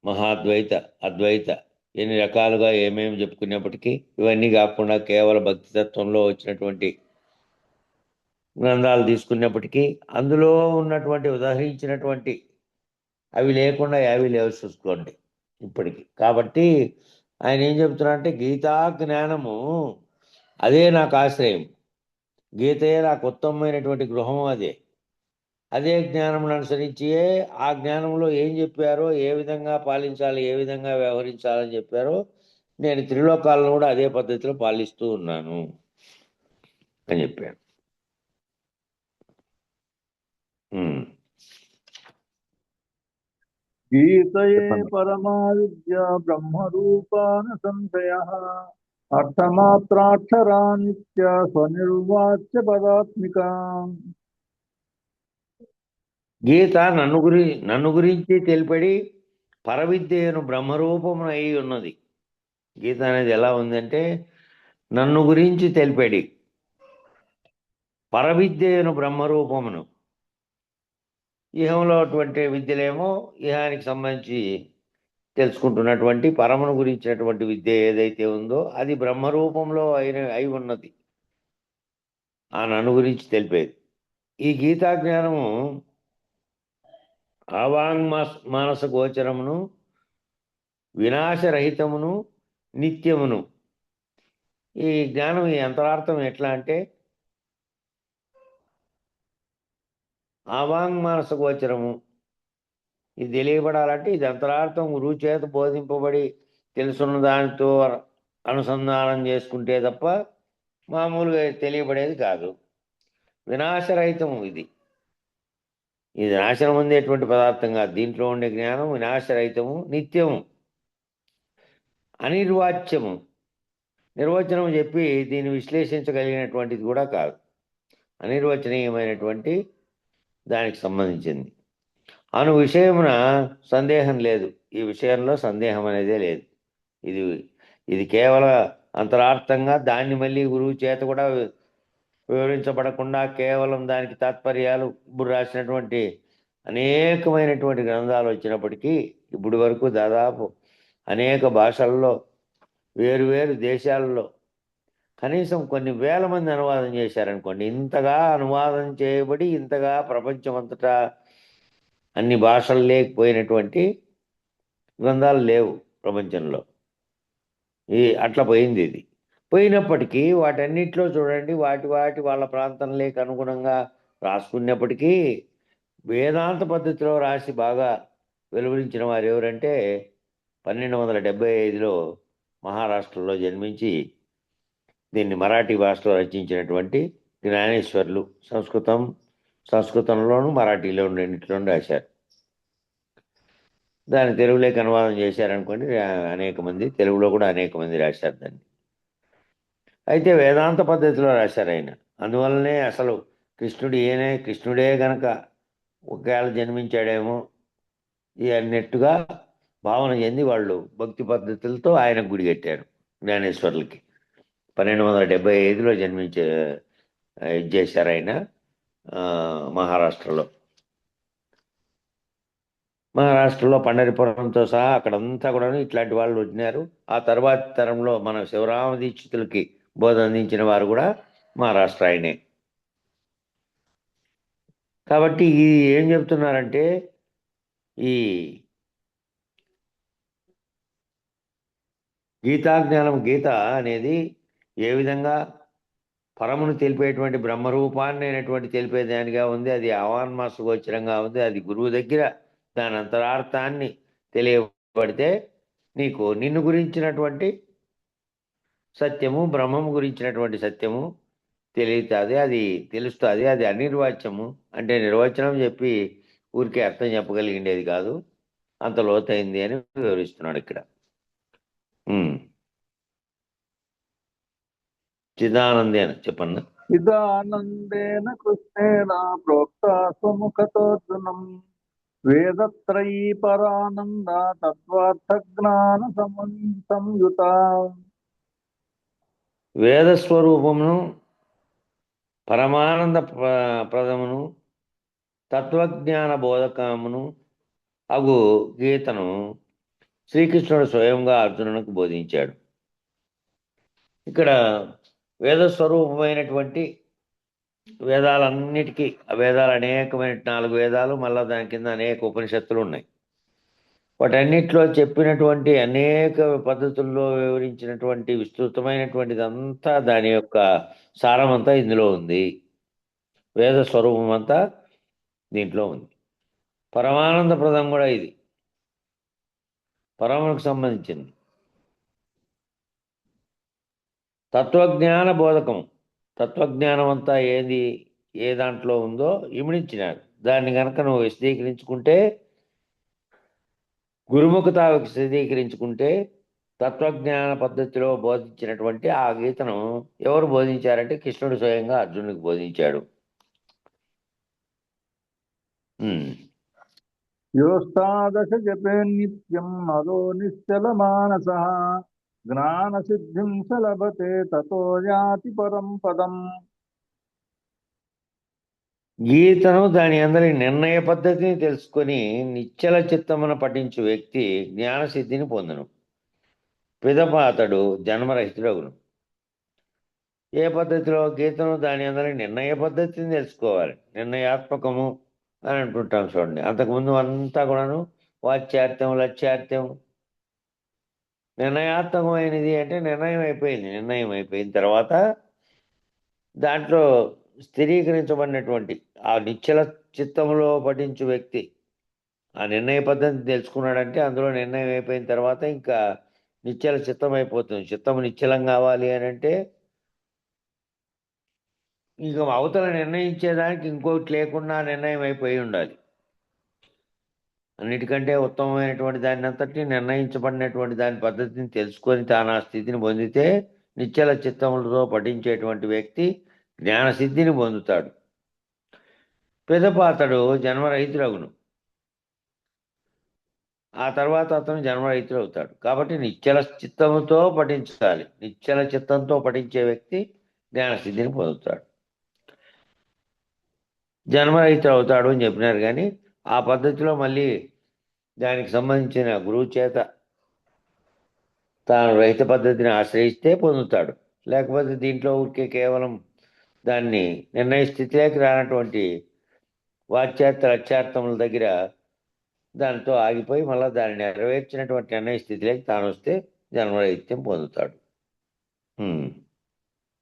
మహాద్వైత, అద్వైత, ఎన్ని రకాలుగా ఏమేమి చెప్పుకునేప్పటికీ ఇవన్నీ కాకుండా కేవలం భక్తి తత్వంలో వచ్చినటువంటి గ్రంథాలు తీసుకున్నప్పటికీ అందులో ఉన్నటువంటి ఉదహరించినటువంటి అవి లేకుండా ఏవి లేవు చూసుకోండి ఇప్పటికి. కాబట్టి ఆయన ఏం చెప్తున్నారంటే గీతా జ్ఞానము అదే నాకు ఆశ్రయం, గీతయే నాకు ఉత్తమమైనటువంటి గృహము, అదే జ్ఞానమును అనుసరించి ఆ జ్ఞానంలో ఏం చెప్పారో, ఏ విధంగా పాలించాలి, ఏ విధంగా వ్యవహరించాలని చెప్పారో నేను త్రిలోకాలను కూడా అదే పద్ధతిలో పాలిస్తూ ఉన్నాను అని చెప్పాను. గీతయే పరమా విద్య బ్రహ్మరూపాన సంశయ అర్థమాత్రాక్షరా నిత్య స్వనిర్వాచ్య పదాత్మిక. గీత నన్ను గురించి తెలిపడి పరవిద్యను బ్రహ్మరూపమున అయి ఉన్నది. గీత అనేది ఎలా ఉందంటే నన్ను గురించి తెలిపడి పరవిద్యను బ్రహ్మరూపమును ఇహంలో అటువంటి విద్యలేమో ఇహానికి సంబంధించి తెలుసుకుంటున్నటువంటి పరమును గురించినటువంటి విద్య ఏదైతే ఉందో అది బ్రహ్మరూపంలో అయి ఉన్నది ఆ నన్ను గురించి తెలిపేది. ఈ గీతా జ్ఞానము మానస గోచరమును, వినాశరహితమును, నిత్యమును. ఈ జ్ఞానం ఈ అంతరార్థం ఎట్లా అంటే మానస గోచరము ఇది తెలియబడాలంటే ఇది అంతరార్థం గురువు చేత బోధింపబడి తెలుసున్న దానితో అనుసంధానం చేసుకుంటే తప్ప మామూలుగా తెలియబడేది కాదు. వినాశరహితము ఇది నాశనం ఉండేటువంటి పదార్థం కాదు. దీంట్లో ఉండే జ్ఞానం వినాశరహితము, నిత్యము, అనిర్వాచ్యము. నిర్వచనం చెప్పి దీన్ని విశ్లేషించగలిగినటువంటిది కూడా కాదు. అనిర్వచనీయమైనటువంటి దానికి సంబంధించింది. అను విషయమున సందేహం లేదు. ఈ విషయంలో సందేహం అనేదే లేదు. ఇది కేవల అంతరార్థంగా దాన్ని మళ్ళీ గురువు చేత కూడా వివరించబడకుండా కేవలం దానికి తాత్పర్యాలు ఇప్పుడు రాసినటువంటి అనేకమైనటువంటి గ్రంథాలు వచ్చినప్పటికీ ఇప్పటి వరకు దాదాపు అనేక భాషల్లో వేరు దేశాలలో కనీసం కొన్ని వేల మంది అనువాదం చేశారనుకోండి. ఇంతగా అనువాదం చేయబడి ఇంతగా ప్రపంచమంతటా అన్ని భాషలు లేకపోయినటువంటి గ్రంథాలు లేవు ప్రపంచంలో. అట్లా పోయింది ఇది. పోయినప్పటికీ వాటన్నిటిలో చూడండి వాటి వాళ్ళ ప్రాంతం లేక అనుగుణంగా రాసుకున్నప్పటికీ వేదాంత పద్ధతిలో రాసి బాగా వెలువరించిన వారు ఎవరంటే 1275లో మహారాష్ట్రలో జన్మించి దీన్ని మరాఠీ భాషలో రచించినటువంటి జ్ఞానేశ్వర్లు సంస్కృతంలోను మరాఠీలో రెండిట్లోనూ రాశారు. దాన్ని తెలుగులోకి అనువాదం చేశారనుకోండి అనేక మంది, తెలుగులో కూడా అనేక మంది రాశారు దాన్ని. అయితే వేదాంత పద్ధతిలో రాశారు ఆయన. అందువల్లనే అసలు కృష్ణుడే గనక ఒకవేళ జన్మించాడేమో అన్నట్టుగా భావన చెంది వాళ్ళు భక్తి పద్ధతులతో ఆయన గుడి కట్టారు జ్ఞానేశ్వర్లకి. 1275లో ఇది చేశారు ఆయన మహారాష్ట్రలో పండరిపురంతో సహా అక్కడంతా కూడా ఇట్లాంటి వాళ్ళు వచ్చినారు. ఆ తర్వాత తరంలో మన శివరామ దీక్షితులకి బోధన అందించిన వారు కూడా మహారాష్ట్ర ఆయనే. కాబట్టి ఏం చెప్తున్నారంటే ఈ గీతాజ్ఞానం, గీత అనేది ఏ విధంగా పరమును తెలిపేటువంటి బ్రహ్మరూపాన్ని అయినటువంటి తెలిపేదానిగా ఉంది. అది అవాన్మాస గోచరంగా ఉంది. అది గురువు దగ్గర దాని అంతరార్థాన్ని తెలియబడితే నీకు నిన్ను గురించినటువంటి సత్యము, బ్రహ్మము గురించినటువంటి సత్యము తెలియతుంది, అది తెలుస్తుంది. అది అనిర్వాచ్యము అంటే నిర్వచనం చెప్పి ఊరికే అర్థం చెప్పగలిగిండేది కాదు, అంత లోతైంది అని వివరిస్తున్నాడు ఇక్కడ. చిదానందేన చెప్పండి. చిదానందేన కృష్ణేన ప్రోక్త స్వముఖతోర్జునం వేదత్రయీ పరానంద తత్వార్థ జ్ఞాన సంయుత. వేదస్వరూపమును, పరమానంద ప్రదమును, తత్వజ్ఞాన బోధకమును అగు గీతను శ్రీకృష్ణుడు స్వయంగా అర్జునునికి బోధించాడు. ఇక్కడ వేదస్వరూపమైనటువంటి వేదాలన్నిటికీ, వేదాలు అనేకమైన 4 వేదాలు, మళ్ళా దాని కింద అనేక ఉపనిషత్తులు ఉన్నాయి. వాటన్నిటిలో చెప్పినటువంటి అనేక పద్ధతుల్లో వివరించినటువంటి విస్తృతమైనటువంటిదంతా దాని యొక్క సారమంతా ఇందులో ఉంది. వేద స్వరూపం అంతా దీంట్లో ఉంది. పరమానంద ప్రదం కూడా ఇది పరమునికి సంబంధించింది. తత్వజ్ఞాన బోధకం, తత్వజ్ఞానం అంతా ఏ దాంట్లో ఉందో ఇమిడించినాడు. దాన్ని కనుక నువ్వు విశదీకరించుకుంటే, గురుముఖత విశదీకరించుకుంటే, తత్వజ్ఞాన పద్ధతిలో బోధించినటువంటి ఆ గీతను ఎవరు బోధించారంటే కృష్ణుడు స్వయంగా అర్జునుడికి బోధించాడు. యోస్తాదశ జపే నిత్యం నదో నిశ్చల మానస జ్ఞాన సిద్ధిం స లభతే తతో యాతి పరం పదం. గీతను దాని అందరి నిర్ణయ పద్ధతిని తెలుసుకొని నిశ్చల చిత్తమున పఠించు వ్యక్తి జ్ఞానసిద్ధిని పొందును. పిదప అతడు జన్మరహితుడగును. ఏ పద్ధతిలో? గీతను దాని అందరి నిర్ణయ పద్ధతిని తెలుసుకోవాలి. నిర్ణయాత్మకము అని అంటుంటాం చూడండి. అంతకుముందు అంతా కూడాను వాచ్యార్థం, లక్ష్యార్థం. నిర్ణయాత్మకమైనది అంటే నిర్ణయం అయిపోయింది. నిర్ణయం అయిపోయిన తర్వాత దాంట్లో స్థిరీకరించబడినటువంటి ఆ నిశ్చల చిత్తంలో పఠించు వ్యక్తి ఆ నిర్ణయ పద్ధతి తెలుసుకున్నాడంటే అందులో నిర్ణయం అయిపోయిన తర్వాత ఇంకా నిశ్చల చిత్తం అయిపోతుంది. చిత్తము నిశ్చలం కావాలి అని అంటే ఇక అవతల నిర్ణయించేదానికి ఇంకోటి లేకుండా నిర్ణయం అయిపోయి ఉండాలి. అన్నిటికంటే ఉత్తమమైనటువంటి దాన్ని అంతటి నిర్ణయించబడినటువంటి దాని పద్ధతిని తెలుసుకొని తాను ఆ స్థితిని పొందితే నిశ్చల చిత్తములతో పఠించేటువంటి వ్యక్తి జ్ఞానసిద్ధిని పొందుతాడు. పిదప అతడు జన్మరహితుడగును. ఆ తర్వాత అతను జన్మరహితుడు అవుతాడు. కాబట్టి నిశ్చల చిత్తముతో పఠించాలి. నిశ్చల చిత్తంతో పఠించే వ్యక్తి జ్ఞానసిద్ధిని పొందుతాడు. జన్మరహితుడు అవుతాడు అని చెప్పినారు, కానీ ఆ పద్ధతిలో మళ్ళీ దానికి సంబంధించిన గురువు చేత తాను రహిత పద్ధతిని ఆశ్రయిస్తే పొందుతాడు. లేకపోతే దీంట్లో ఊరికే కేవలం దాన్ని నిర్ణయ స్థితిలోకి రానటువంటి వాచ్యార్థ లక్ష్యార్థముల దగ్గర దానితో ఆగిపోయి మళ్ళీ దాన్ని నెరవేర్చినటువంటి నిర్ణయ స్థితిలోకి తాను వస్తే జన్మరహిత్యం పొందుతాడు.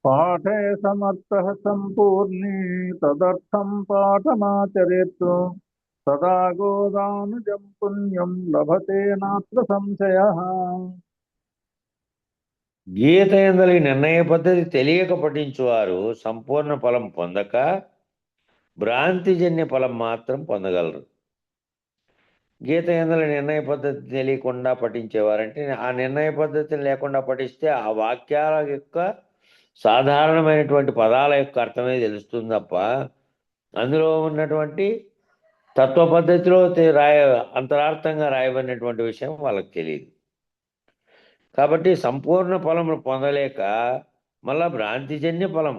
పాఠే సమర్థః సంపూర్ణే తదర్థం పాఠమాచరేత్ సదా గోదానుజం పుణ్యం లభతే నాత్ర సంశయః. గీత యందలి నిర్ణయ పద్ధతి తెలియక పఠించువారు సంపూర్ణ ఫలం పొందక భ్రాంతిజన్య ఫలం మాత్రం పొందగలరు. గీత యందలి నిర్ణయ పద్ధతి తెలియకుండా పఠించేవారంటే ఆ నిర్ణయ పద్ధతిని లేకుండా పఠిస్తే ఆ వాక్యాల యొక్క సాధారణమైనటువంటి పదాల యొక్క అర్థమే తెలుస్తుంది తప్ప అందులో ఉన్నటువంటి తత్వ పద్ధతిలో అంతరార్థంగా రాయబడినటువంటి విషయం వాళ్ళకి తెలియదు. కాబట్టి సంపూర్ణ ఫలము పొందలేక మళ్ళా భ్రాంతిజన్య ఫలం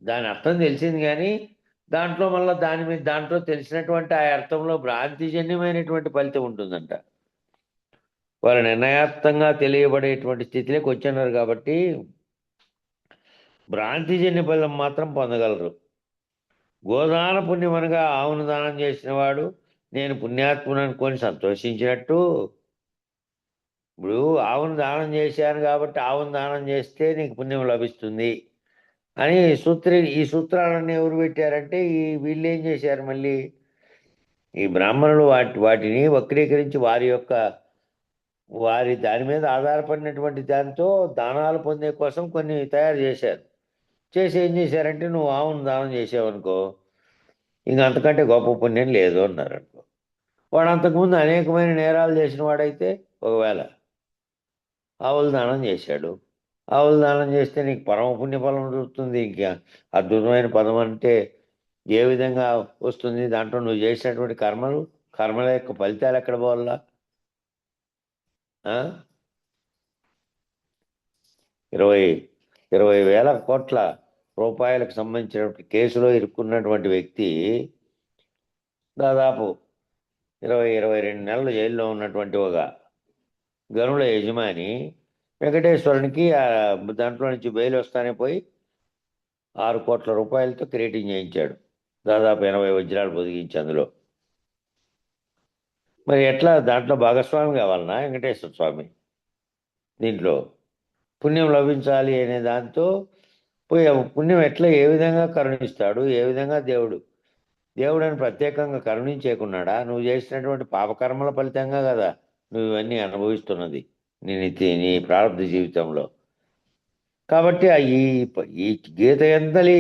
దాని అర్థం తెలిసింది, కానీ దాంట్లో మళ్ళీ దాంట్లో తెలిసినటువంటి ఆ అర్థంలో భ్రాంతిజన్యమైనటువంటి ఫలితం ఉంటుందంట. వాళ్ళు నిర్ణయాత్మకంగా తెలియబడేటువంటి స్థితిలోకి వచ్చినారు కాబట్టి భ్రాంతిజన్య ఫలం మాత్రం పొందగలరు. గోదాన పుణ్యం అనగా ఆవును దానం చేసిన వాడు నేను పుణ్యాత్ముని అనుకొని సంతోషించినట్టు, ఇప్పుడు ఆవును దానం చేశాను కాబట్టి ఆవును దానం చేస్తే నీకు పుణ్యం లభిస్తుంది అని ఈ సూత్రాలన్నీ ఎవరు పెట్టారంటే వీళ్ళు ఏం చేశారు, మళ్ళీ ఈ బ్రాహ్మణులు వాటిని వక్రీకరించి వారి దాని మీద ఆధారపడినటువంటి దాంతో దానాలు పొందే కోసం కొన్ని తయారు చేశారు. చేసి ఏం చేశారంటే నువ్వు ఆవును దానం చేసావనుకో ఇంక అంతకంటే గొప్ప పుణ్యం లేదు అన్నారు అనుకో. వాడు అంతకుముందు అనేకమైన నేరాలు చేసిన వాడైతే ఒకవేళ ఆవులు దానం చేశాడు, ఆవులు దానం చేస్తే నీకు పరమ పుణ్యఫలం దొరుకుతుంది. ఇంకా అద్భుతమైన పదం అంటే ఏ విధంగా వస్తుంది? దాంట్లో నువ్వు చేసినటువంటి కర్మల యొక్క ఫలితాలు ఎక్కడ పోవాలా? 20,000 కోట్ల రూపాయలకు సంబంధించినటువంటి కేసులో ఇరుక్కున్నటువంటి వ్యక్తి దాదాపు 22 నెలలు జైల్లో ఉన్నటువంటి ఒక గనుల యజమాని వెంకటేశ్వరునికి దాంట్లో నుంచి బెయిల్ వస్తానే పోయి 6 కోట్ల రూపాయలతో క్రియేటింగ్ చేయించాడు. దాదాపు 80 వజ్రాలు పొదిగించి అందులో. మరి ఎట్లా దాంట్లో భాగస్వామి కావాలన్నా వెంకటేశ్వర స్వామి? దీంట్లో పుణ్యం లభించాలి అనే దాంతో పోయి పుణ్యం ఏ విధంగా కరుణిస్తాడు? ఏ విధంగా దేవుడని ప్రత్యేకంగా కరుణించేకున్నాడా? నువ్వు చేసినటువంటి పాపకర్మల ఫలితంగా కదా నువ్వు ఇవన్నీ అనుభవిస్తున్నది నీ ప్రారంభ జీవితంలో. కాబట్టి ఈ గీత ఎంతలి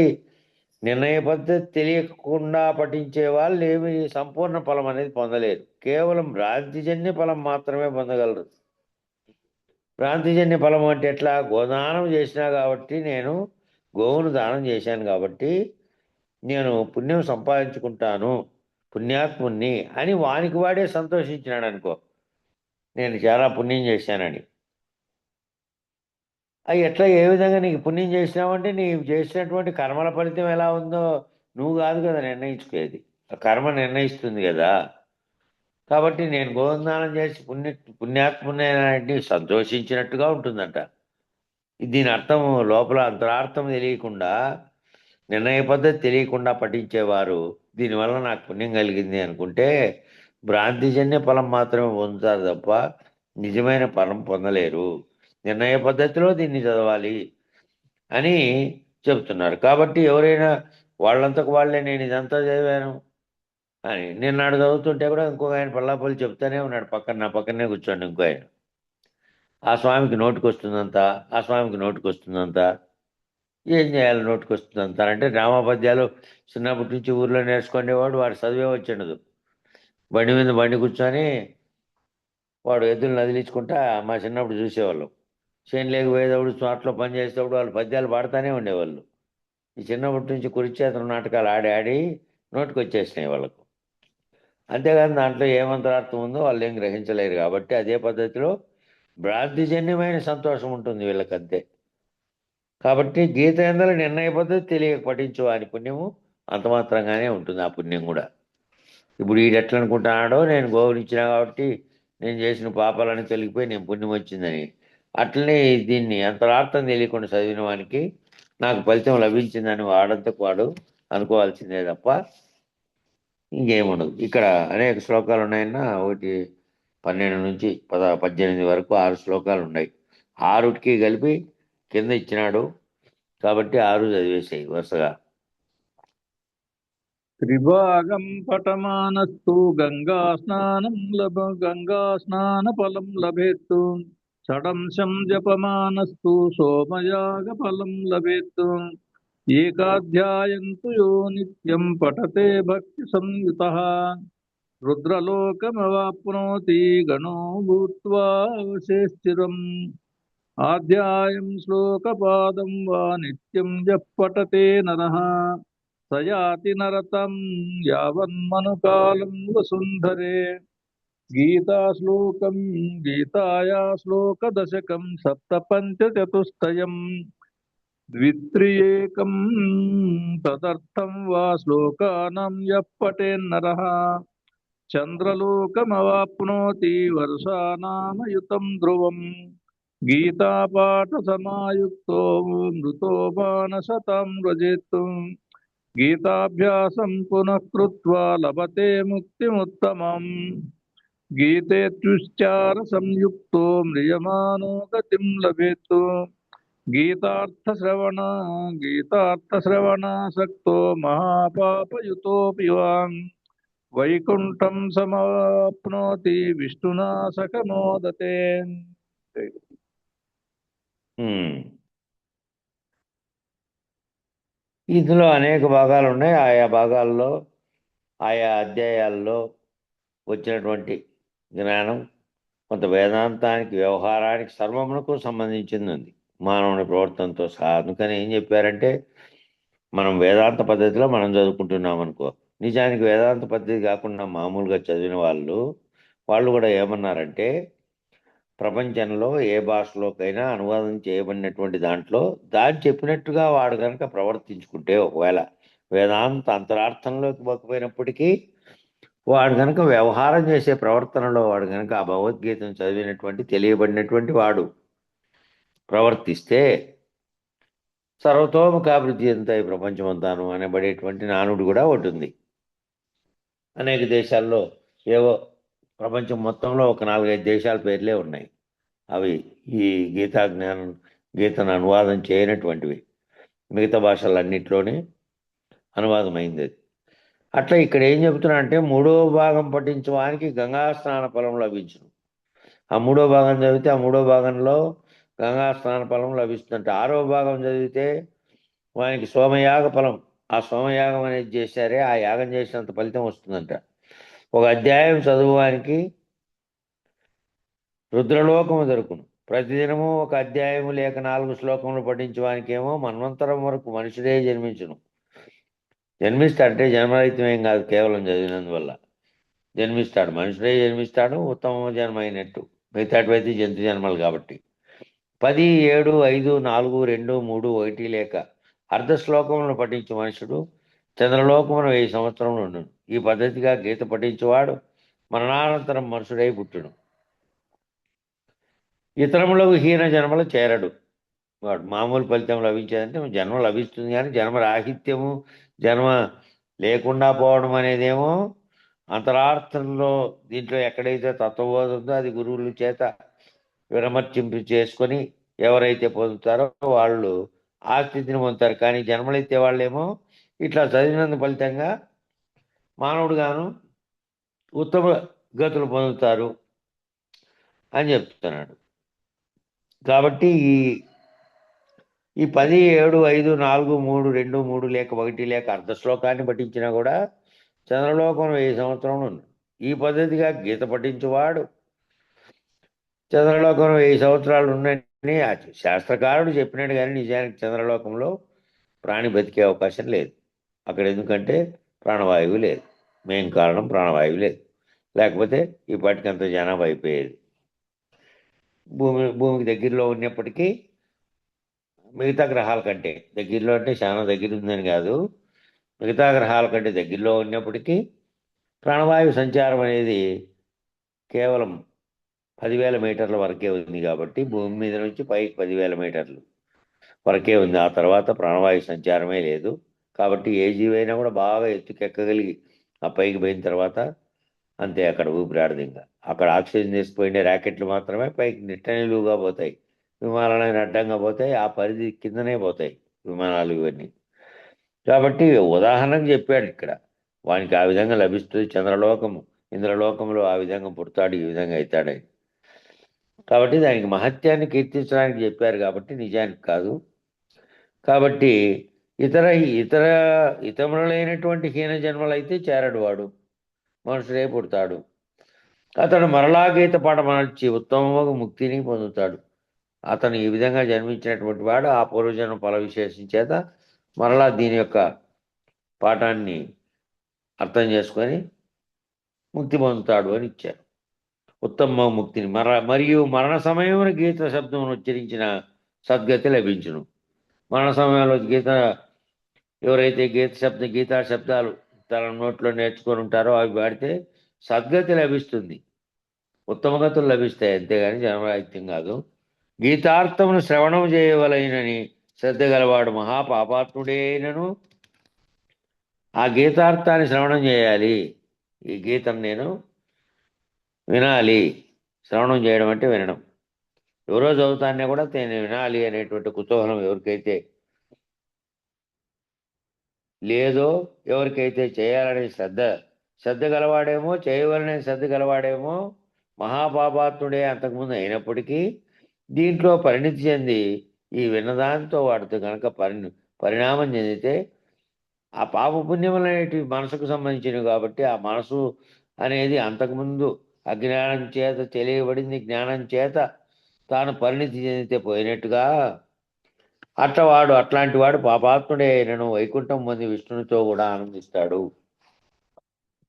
నిర్ణయ పద్ధతి తెలియకుండా పఠించే వాళ్ళు ఏమి సంపూర్ణ ఫలం అనేది పొందలేరు. కేవలం భ్రాంతిజన్య ఫలం మాత్రమే పొందగలరు. భ్రాంతిజన్య ఫలం అంటే ఎట్లా? గోదానం చేసినా కాబట్టి నేను గోవును దానం చేశాను కాబట్టి నేను పుణ్యం సంపాదించుకుంటాను, పుణ్యాత్ముణ్ణి అని వానికి వాడే సంతోషించినాడు అనుకో, నేను చాలా పుణ్యం చేశానని. అవి ఎట్లా ఏ విధంగా నీకు పుణ్యం చేసినావంటే నీవు చేసినటువంటి కర్మల ఫలితం ఎలా ఉందో నువ్వు కాదు కదా నిర్ణయించుకునేది, ఆ కర్మ నిర్ణయిస్తుంది కదా. కాబట్టి నేను గోదానం చేసి పుణ్యాత్ముని సంతోషించినట్టుగా ఉంటుందంట. దీని అర్థం లోపల అంతరార్థం తెలియకుండా, నిర్ణయ పద్ధతి తెలియకుండా పఠించేవారు దీనివల్ల నాకు పుణ్యం కలిగింది అనుకుంటే భ్రాంతిజన్య ఫలం మాత్రమే పొందుతారు తప్ప నిజమైన ఫలం పొందలేరు. నిర్ణయ పద్ధతిలో దీన్ని చదవాలి అని చెబుతున్నారు. కాబట్టి ఎవరైనా వాళ్ళంతకు వాళ్ళే నేను ఇదంతా చదివాను అని నిన్నాడు చదువుతుంటే కూడా ఇంకొక ఆయన పల్లాపల్లి చెప్తానే ఉన్నాడు, నా పక్కనే కూర్చోండి ఇంకో ఆయన. ఆ స్వామికి నోటికి వస్తుందంత, ఆ స్వామికి నోటికి వస్తుందంత, ఏం చేయాలి నోటికి వస్తుందంత అంటే రామపద్యాలు చిన్నప్పటి నుంచి ఊర్లో నేర్చుకునేవాడు, వాడు చదివే వచ్చిండదు. బండి మీద బండి కూర్చొని వాడు ఎద్దులు నదిలించుకుంటా మా చిన్నప్పుడు చూసేవాళ్ళం. చేనులేకి పోయేటప్పుడు తోటలో పని చేసేటప్పుడు వాళ్ళు పద్యాలు పాడుతూనే ఉండేవాళ్ళు. ఈ చిన్నప్పటి నుంచి కురుక్షేత్రం నాటకాలు ఆడి ఆడి నోటికి వచ్చేసినాయి వాళ్ళకు. అంతేగాని దాంట్లో ఏమంతరార్థం ఉందో వాళ్ళు ఏం గ్రహించలేరు. కాబట్టి అదే పద్ధతిలో భ్రాంతిజన్యమైన సంతోషం ఉంటుంది వీళ్ళకంతే. కాబట్టి గీత ఎందల నిర్ణయ పద్ధతి తెలియక పఠించు అని పుణ్యము అంత మాత్రంగానే ఉంటుంది. ఆ పుణ్యం కూడా ఇప్పుడు వీడు ఎట్లా అనుకుంటున్నాడో, నేను గౌరవించినా కాబట్టి నేను చేసిన పాపాలని తొలగిపోయి నేను పుణ్యం వచ్చిందని, అట్లనే దీన్ని అంతరార్థం తెలియకుండా చదివిన వానికి నాకు ఫలితం లభించిందని వాడంతకు వాడు అనుకోవాల్సిందే తప్ప ఇంకేముండదు. ఇక్కడ అనేక శ్లోకాలు ఉన్నాయన్న, ఒకటి 12 నుంచి 18 వరకు 6 శ్లోకాలు ఉన్నాయి. 6కి కలిపి కింద ఇచ్చినాడు కాబట్టి 6 చదివేసాయి వరుసగా. త్రిభాగం పటమానస్తు గంగా స్నాన ఫలం లభేత్తు షడంశం జపమానస్తు సోమయాగ ఫలం లభేత్తు ఏకాధ్యాయంతు యో నిత్యం పఠతే భక్తి సంయుతః రుద్రలోకమవాప్నోతి గణో భూత్వా స్థిరం ఆధ్యాయం శ్లోకపాదం వా నిత్యం జప్ పఠతే నరః సయాతి నరతం యావన్మనుకాలం వసుంధరే. గీతాశ్లోకం గీతాయా శ్లోకదశకం సప్తపంచచతుష్టయం ద్విత్రియేకం తదర్థం వా శ్లోకానాం యః పఠేన్నరః చంద్రలోకమవాప్నోతి వర్షానామయుతం ధ్రువం. గీతాపాఠసమాయుక్తో మృతో మానశతాం వ్రజేత్. గీతాభ్యాసం పునః కృత్వా లభతే ముక్తిముత్తమం. గీతేత్యుచ్చార సంయుక్తో మ్రియమాణో గతిం లభేత్. గీతార్థశ్రవణాసక్తో మహాపాపయుతోపి వాన్ వైకుంఠం సమాప్నోతి విష్ణునా సకమోదతే. ఇందులో అనేక భాగాలు ఉన్నాయి. ఆయా భాగాల్లో ఆయా అధ్యాయాల్లో వచ్చినటువంటి జ్ఞానం కొంత వేదాంతానికి, వ్యవహారానికి, సర్వమునకు సంబంధించింది ఉంది, మానవుని ప్రవర్తనతో సహా. అందుకని ఏం చెప్పారంటే, మనం వేదాంత పద్ధతిలో మనం చదువుకుంటున్నాం అనుకో, నిజానికి వేదాంత పద్ధతి కాకుండా మామూలుగా చదివిన వాళ్ళు కూడా ఏమన్నారంటే, ప్రపంచంలో ఏ భాషలోకైనా అనువాదం చేయబడినటువంటి దాంట్లో దాన్ని చెప్పినట్టుగా వాడు కనుక ప్రవర్తించుకుంటే, ఒకవేళ వేదాంత అంతరార్థంలోకి పోకపోయినప్పటికీ వాడు కనుక వ్యవహారం చేసే ప్రవర్తనలో వాడు కనుక ఆ భగవద్గీతను చదివినటువంటి, తెలియబడినటువంటి వాడు ప్రవర్తిస్తే సర్వతోముఖాభివృద్ధి అంతా ఈ ప్రపంచమంతాను అనబడేటువంటి నానుడు కూడా ఒకటి ఉంది. అనేక దేశాల్లో ఏవో ప్రపంచం మొత్తంలో ఒక 4-5 దేశాల పేర్లే ఉన్నాయి. అవి ఈ గీతను అనువాదం చేయనటువంటివి. మిగతా భాషలన్నింటిలోనే అనువాదమైంది అది. అట్లా ఇక్కడ ఏం చెబుతున్నా అంటే, 3వ భాగం పఠించడానికి గంగా స్నాన ఫలం లభించును. ఆ 3వ భాగం చదివితే ఆ 3వ భాగంలో గంగా స్నాన ఫలం లభిస్తుందంటే, 6వ భాగం చదివితే వానికి సోమయాగ ఫలం, ఆ సోమయాగం అనేది చేశారే ఆ యాగం చేసినంత ఫలితం వస్తుందంట. ఒక అధ్యాయం చదువువానికి రుద్రలోకము దొరుకును. ప్రతిదినము ఒక అధ్యాయము లేక 4 శ్లోకములు పఠించడానికేమో మన్వంతరం వరకు మనుషుడే జన్మిస్తాడంటే జన్మరహితం ఏం కాదు, కేవలం చదివినందువల్ల జన్మిస్తాడు. మనుషుడే జన్మిస్తాడు, ఉత్తమ జన్మ అయినట్టు. మిగతాటివైతే జంతు జన్మలు కాబట్టి. 10, 7, 5, 4, 2, 3, 1 లేక అర్ధ శ్లోకములను పఠించు మనుషుడు చంద్రలోకమును 1000 సంవత్సరములు ఉండును. ఈ పద్ధతిగా గీత పఠించువాడు మరణానంతరం మనుషుడై పుట్టును. ఇతరములకు హీన జన్మలు చేరడు. వాడు మామూలు ఫలితం లభించేదంటే జన్మ లభిస్తుంది, కానీ జన్మ రాహిత్యము, జన్మ లేకుండా పోవడం అనేదేమో అంతరార్థంలో దీంట్లో ఎక్కడైతే తత్వబోధ ఉందో అది గురువుల చేత విరమర్చింపు చేసుకొని ఎవరైతే పొందుతారో వాళ్ళు ఆ స్థితిని పొందుతారు. కానీ జన్మలెత్తే వాళ్ళేమో ఇట్లా చదివినందు ఫలితంగా మానవుడుగాను ఉత్తమ గతులు పొందుతారు అని చెప్తున్నాడు. కాబట్టి ఈ 10, 7, 5, 4, 3, 2, 3 లేక 1 లేక అర్ధ శ్లోకాన్ని పఠించినా కూడా చంద్రలోకం 1000 సంవత్సరములు ఉంది. ఈ పద్ధతిగా గీత పఠించువాడు చంద్రలోకం 1000 సంవత్సరాలు ఉన్నని శాస్త్రకారుడు చెప్పినాడు, కానీ నిజానికి చంద్రలోకంలో ప్రాణి బతికే అవకాశం లేదు. అక్కడ ఎందుకంటే ప్రాణవాయువు లేదు. మెయిన్ కారణం ప్రాణవాయువు లేదు. లేకపోతే ఈ పాటికంత జనాభా అయిపోయేది. భూమికి దగ్గరలో ఉన్నప్పటికీ మిగతా గ్రహాల కంటే దగ్గరలో అంటే చాలా దగ్గర ఉందని కాదు, మిగతా గ్రహాల కంటే దగ్గరలో ఉన్నప్పటికీ ప్రాణవాయువు సంచారం అనేది కేవలం 10,000 మీటర్ల వరకే ఉంది. కాబట్టి భూమి మీద నుంచి పైకి 10,000 మీటర్లు వరకే ఉంది. ఆ తర్వాత ప్రాణవాయు సంచారమే లేదు. కాబట్టి ఏ జీవైనా కూడా బాగా ఎత్తుకెక్కగలిగి ఆ పైకి పోయిన తర్వాత అంతే, అక్కడ ఊపిరాడదు. ఇంకా అక్కడ ఆక్సిజన్ తీసుకుపోయిన ర్యాకెట్లు మాత్రమే పైకి నిట్టనిలువుగా పోతాయి. విమానాలైన అడ్డంగా పోతాయి, ఆ పరిధి కిందనే పోతాయి విమానాలు ఇవన్నీ. కాబట్టి ఉదాహరణకు చెప్పాడు ఇక్కడ, వానికి ఆ విధంగా లభిస్తుంది చంద్రలోకము, ఇంద్రలోకంలో ఆ విధంగా పుడతాడు, ఈ విధంగా అవుతాడని. కాబట్టి దానికి మహత్యాన్ని కీర్తించడానికి చెప్పారు, కాబట్టి నిజానికి కాదు. కాబట్టి ఇతరులైనటువంటి హీన జన్మలు అయితే చేరడు, వాడు మనుషుడే పుడతాడు. అతడు మరలా గీత పడమనర్చి ఉత్తమముగా ముక్తిని పొందుతాడు. అతను ఈ విధంగా జన్మించినటువంటి వాడు ఆ పూర్వజన్మ ఫల విశేషం చేత మరలా దీని యొక్క పాఠాన్ని అర్థం చేసుకొని ముక్తి పొందుతాడు అని ఇచ్చారు. ఉత్తమ ముక్తిని మరియు మరణ సమయమున గీత శబ్దమును ఉచ్చరించిన సద్గతి లభించును. మరణ సమయంలో ఎవరైతే గీతా శబ్దాలు తన నోట్లో నేర్చుకొని ఉంటారో అవి వాడితే సద్గతి లభిస్తుంది, ఉత్తమ గతులు లభిస్తాయి, అంతేగాని జన్మరాహిత్యం కాదు. గీతార్థమును శ్రవణం చేయవలైనని శ్రద్ధ గలవాడు మహాపాపాత్ముడైనను ఆ గీతార్థాన్ని శ్రవణం చేయాలి. ఈ గీతం నేను వినాలి. శ్రవణం చేయడం అంటే వినడం. ఎవరో చదువుతానే కూడా నేను వినాలి అనేటువంటి కుతూహలం ఎవరికైతే లేదో, ఎవరికైతే చేయాలనే శ్రద్ధ గలవాడేమో, చేయవలనే శ్రద్ధ గలవాడేమో మహాపాపాత్ముడే అంతకుముందు అయినప్పటికీ దీంట్లో పరిణితి చెంది ఈ విన్నదాంతో వాడితో కనుక పరిణామం చెందితే ఆ పాపపుణ్యములు అనేటివి మనసుకు సంబంధించినవి. కాబట్టి ఆ మనసు అనేది అంతకుముందు అజ్ఞానం చేత తెలియబడింది, జ్ఞానం చేత తాను పరిణితి చెందితే పోయినట్టుగా అట్లాంటి వాడు పాపాత్ముడే అయినను వైకుంఠం పొంది విష్ణునితో కూడా ఆనందిస్తాడు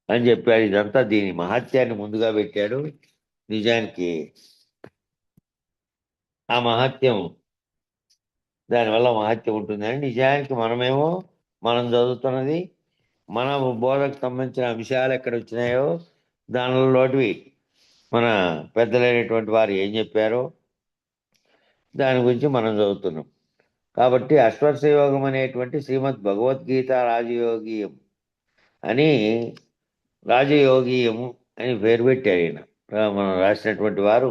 అని చెప్పాడు. ఇదంతా దీని మహత్యాన్ని ముందుగా పెట్టాడు. నిజానికి ఆ మహత్యం, దానివల్ల మహత్యం ఉంటుందని నిజానికి మనం చదువుతున్నది, మన బోధకు సంబంధించిన అంశాలు ఎక్కడ వచ్చినాయో దానిలోటివి మన పెద్దలైనటువంటి వారు ఏం చెప్పారో దాని గురించి మనం చదువుతున్నాం. కాబట్టి అశ్వత్థయోగం అనేటువంటి శ్రీమద్ భగవద్గీత రాజయోగీయం అని పేరు పెట్టారు ఈయన. మనం రాసినటువంటి వారు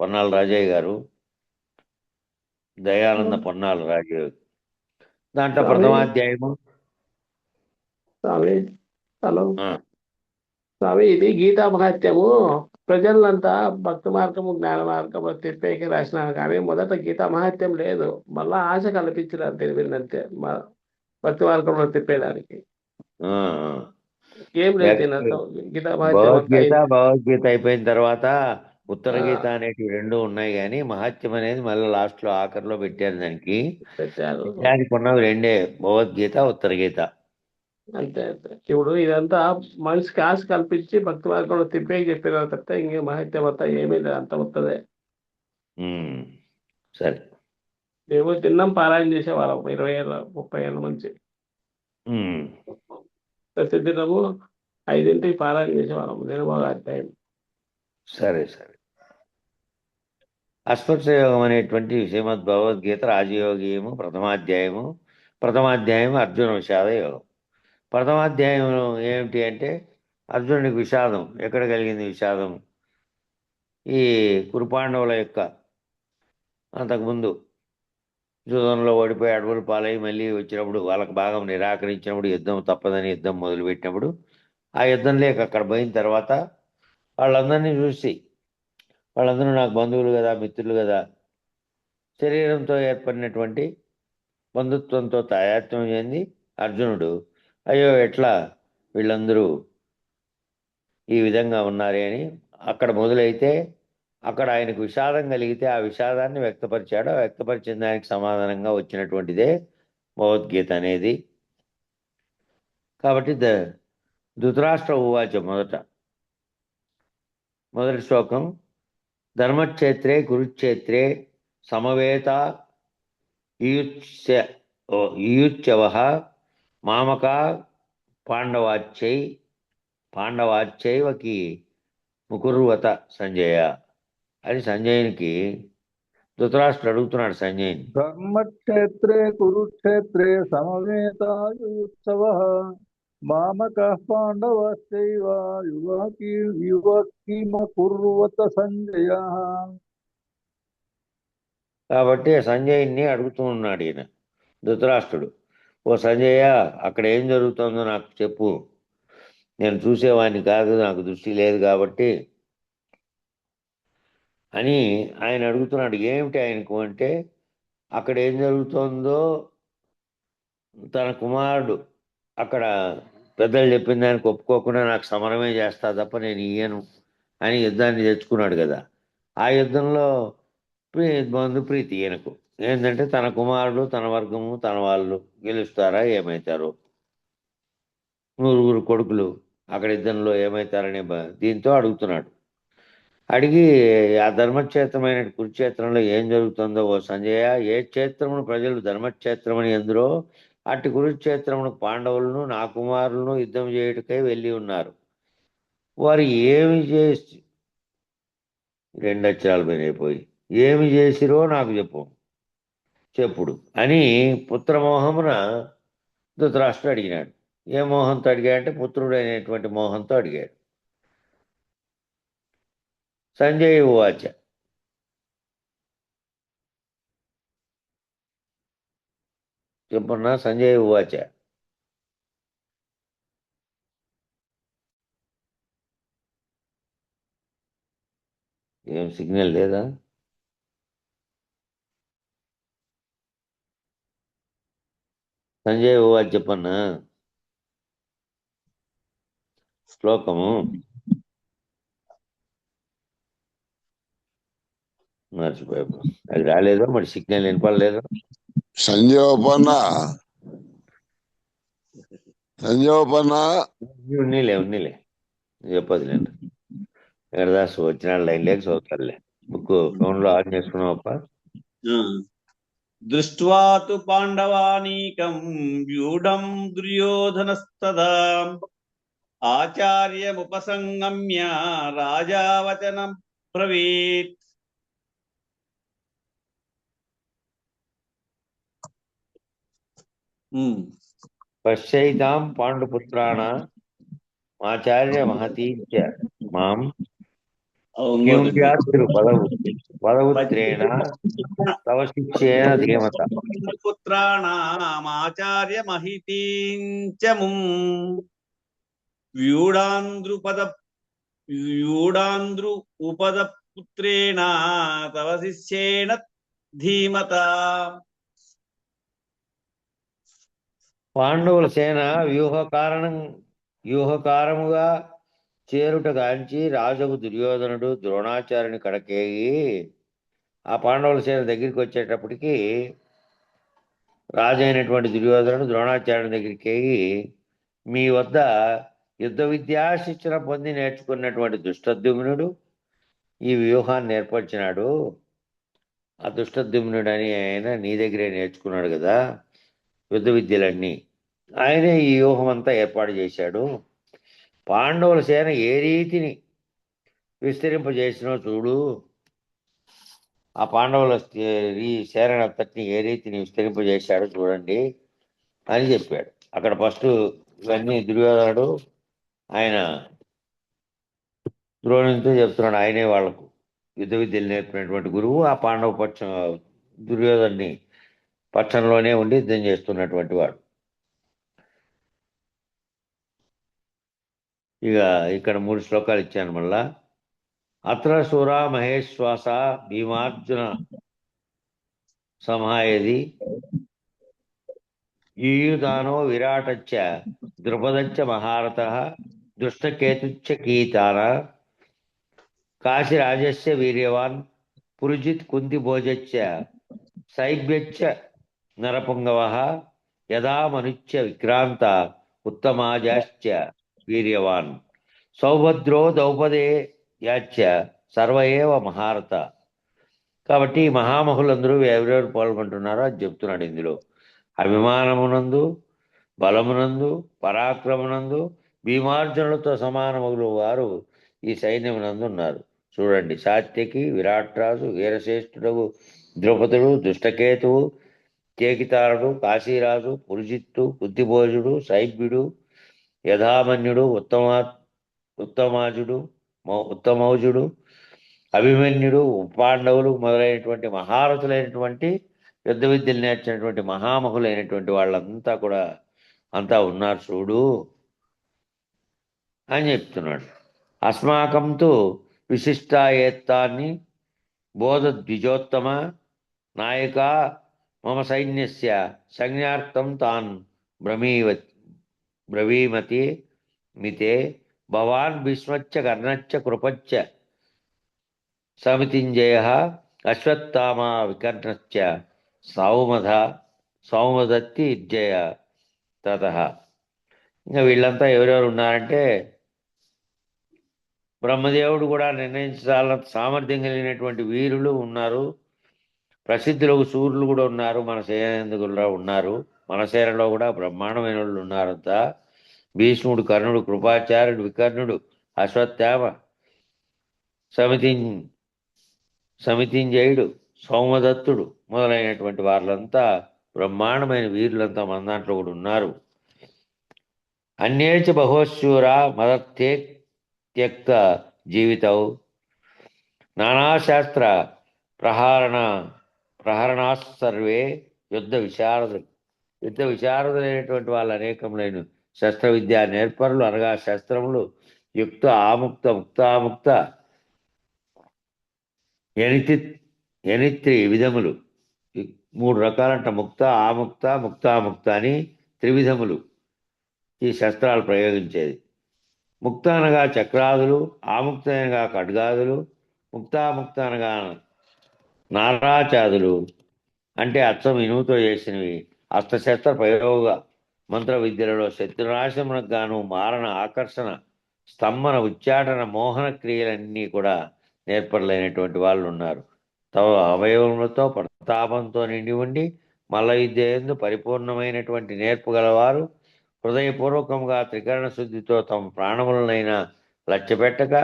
పొన్నాల రాజయ్య గారు, దయానంద పొన్నాల రాజయోగి. దాంట్లో ప్రథమాధ్యాయము. హలో స్వామి, ఇది గీతా మహత్యము ప్రజలంతా భక్తి మార్గము జ్ఞాన మార్గము తిప్పేకి రాసినారు, కానీ మొదట గీతా మహత్యం లేదు. మళ్ళా ఆశ కల్పించినారు తెలివిందంతే భక్తి మార్గంలో తిప్పేదానికి. ఏం లేదు గీతా భగవద్గీత అయిపోయిన తర్వాత ఉత్తర గీత అనేటివి 2 ఉన్నాయి, కానీ మహత్యం అనేది మళ్ళీ లాస్ట్ లో ఆఖరిలో పెట్టారు. దానికి ఉన్నవి 2, భగవద్గీత, ఉత్తర గీత. అంతే అంతే. ఇప్పుడు ఇదంతా మనిషికి ఆశ కల్పించి భక్తి మార్గంలో తిప్పేకి చెప్పిన తప్ప ఇంకే మహత్యం అంతా ఏమీ లేదు, అంత వస్తుంది. సరే, మేము తిన్నాం పారాయణ చేసేవాళ్ళం 20 ఏళ్ళ 30 ఏళ్ళ నుంచి. ఉమ్. ప్రతిదినము 5ంటికి పారాయణ చేసేవాళ్ళం నిర్మగారి టైం. సరే సరే. అస్పృశ యోగం అనేటువంటి శ్రీమద్ భగవద్గీత రాజయోగీయము ప్రథమాధ్యాయము అర్జున విషాద యోగం. ప్రథమాధ్యాయం ఏమిటి అంటే అర్జునుడికి విషాదం ఎక్కడ కలిగింది? విషాదం ఈ కురుపాండవుల యొక్క అంతకుముందు యుద్ధంలో ఓడిపోయి అడవులు పాలై మళ్ళీ వచ్చినప్పుడు వాళ్ళకి భాగం నిరాకరించినప్పుడు యుద్ధం తప్పదని యుద్ధం మొదలుపెట్టినప్పుడు ఆ యుద్ధం లేక అక్కడ పోయిన తర్వాత వాళ్ళందరినీ చూసి వాళ్ళందరూ నాకు బంధువులు కదా, మిత్రులు కదా, శరీరంతో ఏర్పడినటువంటి బంధుత్వంతో తాయాత్మ్యం చెంది అర్జునుడు అయ్యో ఎట్లా వీళ్ళందరూ ఈ విధంగా ఉన్నారే అని అక్కడ మొదలైతే అక్కడ ఆయనకు విషాదం కలిగితే ఆ విషాదాన్ని వ్యక్తపరిచాడు. ఆ వ్యక్తపరిచిన దానికి సమాధానంగా వచ్చినటువంటిదే భగవద్గీత అనేది. కాబట్టి ధృతరాష్ట్ర ఉవాచ మొదటి శ్లోకం ధర్మక్షేత్రే కురుక్షేత్రే సమవేత యుయుత్సవ మామకా పాండవాచ్చైవకి ముకుర్వత సంజయ అని సంజయునికి ధృతరాష్ట్రుడు అడుగుతున్నాడు సంజయుని. ధర్మక్షేత్రే కురుక్షేత్రే సమవేతాయుత్సవ మామక పాండవశ్చైవ యువకిమకుర్వత సంజయ. కాబట్టి సంజయుని అడుగుతూ ఉన్నాడు ఈయన ధృతరాష్ట్రుడు. ఓ సంజయ, అక్కడ ఏం జరుగుతుందో నాకు చెప్పు, నేను చూసేవాడిని కాదు, నాకు దృష్టి లేదు కాబట్టి అని ఆయన అడుగుతున్నాడు. ఏమిటి ఆయనకు అంటే అక్కడ ఏం జరుగుతుందో తన కుమారుడు అక్కడ పెద్దలు చెప్పిన దానికి ఒప్పుకోకుండా నాకు సమరమే చేస్తా తప్ప నేను ఇయ్యను అని యుద్ధాన్ని తెచ్చుకున్నాడు కదా. ఆ యుద్ధంలో బంధు ప్రీతి ఈయనకు ఏంటంటే తన కుమారుడు, తన వర్గము, తన వాళ్ళు గెలుస్తారా ఏమవుతారు, 9 కొడుకులు అక్కడ యుద్ధంలో ఏమవుతారనే దీంతో అడుగుతున్నాడు. అడిగి ఆ ధర్మక్షేత్రమైన కురుక్షేత్రంలో ఏం జరుగుతుందో ఓ సంజయ, ఏ క్షేత్రమును ప్రజలు ధర్మక్షేత్రమని ఎందురో అట్టి కురుక్షేత్రమును పాండవులను నా కుమారులను యుద్ధం చేయుటకై వెళ్ళి ఉన్నారు. వారు ఏమి చేసి 2 అక్షరాలు పోయిపోయి ఏమి చేసిరో నాకు చెప్పుడు అని పుత్రమోహమున ధృతరాష్ట్రుడు అడిగినాడు. ఏ మోహంతో అడిగాడంటే పుత్రుడు అనేటువంటి మోహంతో అడిగాడు. సంజయ్ ఉవాచ చెప్పున్నా. సంజయ్ ఉవాచ ఏం సిగ్నల్ లేదా? సంజయ్ ఉవాచ చెప్పన్నా. శ్లోకము మర్చిపోయా, అది రాలేదో మరి సిగ్నల్ వినపడలేదు. సంజీవపన్న ఉన్నీలే చెప్పదులేండి. ఎక్కడ దాసు వచ్చిన లైన్ లేక చదువుతారులే. బుక్ ఫోన్లో ఆన్ చేసుకున్నావప్ప. దృష్ట్వా తు పాండవానీకం వ్యూఢం దుర్యోధనస్తదా ఆచార్యముపసంగమ్య రాజావచనం బ్రవీత్. పశ్చైతాం పాండుపుత్రాణ ఆచార్య మహతీచ మాం కింద్యాత్రు పదవుత్రేణ తవ శిక్షేణ ధీమత పుత్రాణామాచార్య మహితీంచముం వ్యూఢాంధ్రు ఉపదపుత్రేణ తవ శిష్యేణ ధీమత. పాండవుల సేన వ్యూహకారముగా చేరుటగాంచి రాజుకు దుర్యోధనుడు ద్రోణాచార్యుని కడకేగి ఆ పాండవుల సేన దగ్గరికి వచ్చేటప్పటికి రాజు అయినటువంటి దుర్యోధనుడు ద్రోణాచార్యుని దగ్గరికి మీ వద్ద యుద్ధ విద్యా శిక్షణ పొంది నేర్చుకున్నటువంటి దుష్టద్యుమ్నుడు ఈ వ్యూహాన్ని ఏర్పరిచినాడు. ఆ దుష్టద్యుమ్నుడు అని ఆయన నీ దగ్గరే నేర్చుకున్నాడు కదా యుద్ధ విద్యలన్నీ. ఆయనే ఈ వ్యూహం అంతా ఏర్పాటు చేశాడు. పాండవుల సేన ఏ రీతిని విస్తరింపజేసినో చూడు. ఆ పాండవుల ఈ సేనంతటిని ఏ రీతిని విస్తరింపజేశాడో చూడండి అని చెప్పాడు. అక్కడ ఫస్ట్ ఇవన్నీ దుర్యోధనుడు ఆయన ద్రోణునితో చెప్తున్నాడు. ఆయనే వాళ్లకు యుద్ధ విద్యలు నేర్పినటువంటి గురువు. ఆ పాండవ పక్షం దుర్యోధన్ని పక్షంలోనే ఉండి యుద్ధం చేస్తున్నటువంటి వాడు. ఇక ఇక్కడ 3 శ్లోకాలు ఇచ్చాను. మళ్ళా అత్ర సూర మహేశ్వాస భీమార్జున సమాయది యూయుధానో విరాటచ్చ ద్రుపదచ్చ మహారథ దుష్టకేతుచ్చ కీతాన కాశీరాజస్య వీర్యవాన్ పురుజిత్ కుంతిభోజచ్చ సైభ్యచ్చ నరపుంగవ యదా మనుచ్య విక్రాంత ఉత్తమాజాశ్చ వీర్యవాన్ సౌభద్రో ద్రౌపదే యాచ్చ సర్వ ఏవ మహారథ. కాబట్టి ఈ మహామహులందరూ ఎవరెవరు పాల్గొంటున్నారో అది చెప్తున్నాడు ఇందులో. అభిమానమునందు, బలమునందు, పరాక్రమనందు భీమార్జునులతో సమానమగులు వారు ఈ సైన్యమునందు ఉన్నారు. చూడండి, సాత్యకి, విరాట్రాజు, వీరశ్రేష్ఠుడు ద్రౌపదుడు, దుష్టకేతువు, కేకితారుడు, కాశీరాజు, పురుజిత్తు, బుద్ధిభోజుడు, సైభ్యుడు, యథామన్యుడు, ఉత్తమాజుడు, ఉత్తమౌజుడు, అభిమన్యుడు, పాండవులు మొదలైనటువంటి మహారథులైనటువంటి యుద్ధ విద్యలు నేర్చినటువంటి మహామహులైనటువంటి వాళ్ళంతా కూడా అంతా ఉన్నారు చూడు అని చెప్తున్నాడు. అస్మాకంతో విశిష్టాయేత్తాన్ని బోధ ద్విజోత్తమ నాయక మమ సైన్యస్య సంజ్ఞార్థం తాన్ బ్రవీమతి మితే భవాన్ భీష్మచ్చ కర్ణచ్చ కృపచ్చ సమితింజయ అశ్వత్థామా వికర్ణశ్చ సౌమదత్తి ఇజ్జయ తత. ఇంకా వీళ్ళంతా ఎవరెవరు ఉన్నారంటే బ్రహ్మదేవుడు కూడా నిర్ణయించాలంత సామర్థ్యం కలిగినటువంటి వీరులు ఉన్నారు. ప్రసిద్ధులకు సూర్యులు కూడా ఉన్నారు. మన సేనందుకులు ఉన్నారు. మన సేనలో కూడా బ్రహ్మాండమైన వాళ్ళు ఉన్నారంతా. భీష్ముడు, కర్ణుడు, కృపాచార్యుడు, వికర్ణుడు, అశ్వత్థామ, సమితింజయుడు, సౌమదత్తుడు మొదలైనటువంటి వాళ్ళంతా బ్రహ్మాండమైన వీరులంతా మన దాంట్లో కూడా ఉన్నారు. అన్యేచ బహోశూర మదత్తే త్యక్త జీవితౌ నానాశాస్త్ర ప్రహరణాసర్వే యుద్ధ విశారదులైనటువంటి వాళ్ళు అనేకములైన శస్త్ర విద్యా నేర్పరులు అనగా శస్త్రములు యుక్త ఆముక్త ముక్తాముక్త ఎనిత్రి విధములు 3 రకాలంట. ముక్త, ఆముక్త, ముక్తాముక్త అని త్రివిధములు ఈ శస్త్రాలు ప్రయోగించేది. ముక్త అనగా చక్రాదులు, ఆముక్త అనగా ఖడ్గాదులు, ముక్తాముక్త అనగా నారాచాదులు అంటే అచ్చం ఇనుముతో చేసినవి. అస్త్రశస్త్ర ప్రయోగ మంత్ర విద్యలలో శత్రునాశనమునకు గాను మారణ, ఆకర్షణ, స్తంభన, ఉచ్చాటన, మోహన క్రియలన్నీ కూడా నేర్పరలైనటువంటి వాళ్ళు ఉన్నారు. తమ అవయవములతో ప్రతాపంతో నిండి ఉండి మల్ల విద్య యందు పరిపూర్ణమైనటువంటి నేర్పు గలవారు హృదయపూర్వకంగా త్రికరణ శుద్ధితో తమ ప్రాణములనైనా లక్ష్యపెట్టక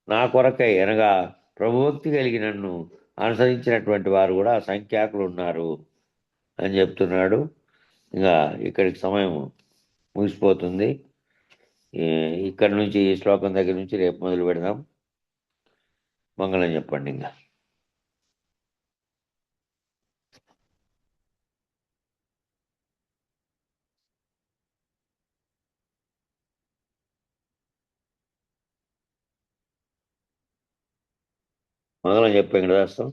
నా కొరకై అనగా ప్రభుభక్తి కలిగి నన్ను అనుసరించినటువంటి వారు కూడా సంఖ్యాకులు ఉన్నారు అని చెప్తున్నాడు. ఇంకా ఇక్కడికి సమయం ముగిసిపోతుంది. ఇక్కడ నుంచి ఈ శ్లోకం దగ్గర నుంచి రేపు మొదలు పెడదాం. మంగళం చెప్పండి. ఇంకా మంగళం చెప్పు వెంకటదాసం.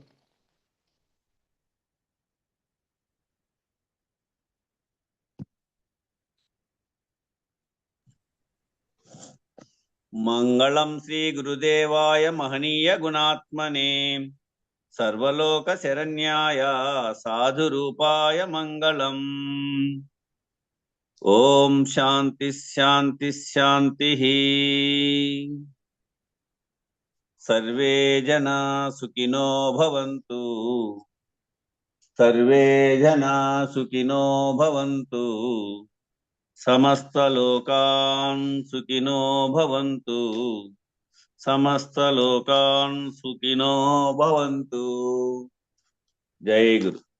మంగళం శ్రీ గురుదేవాయ మహనీయ గుణాత్మనే సర్వలోక శరణ్యాయ సాధు రూపాయ మంగళం. ఓం శాంతి శాంతి శాంతి. సర్వే జనా సుఖినో భవంతు. సర్వే జనా సుఖినో భవంతు. సమస్తలోకాన్ సుఖినో భవంతు. సమస్తలోకాన్ సుఖినో భవంతు. జై గురు.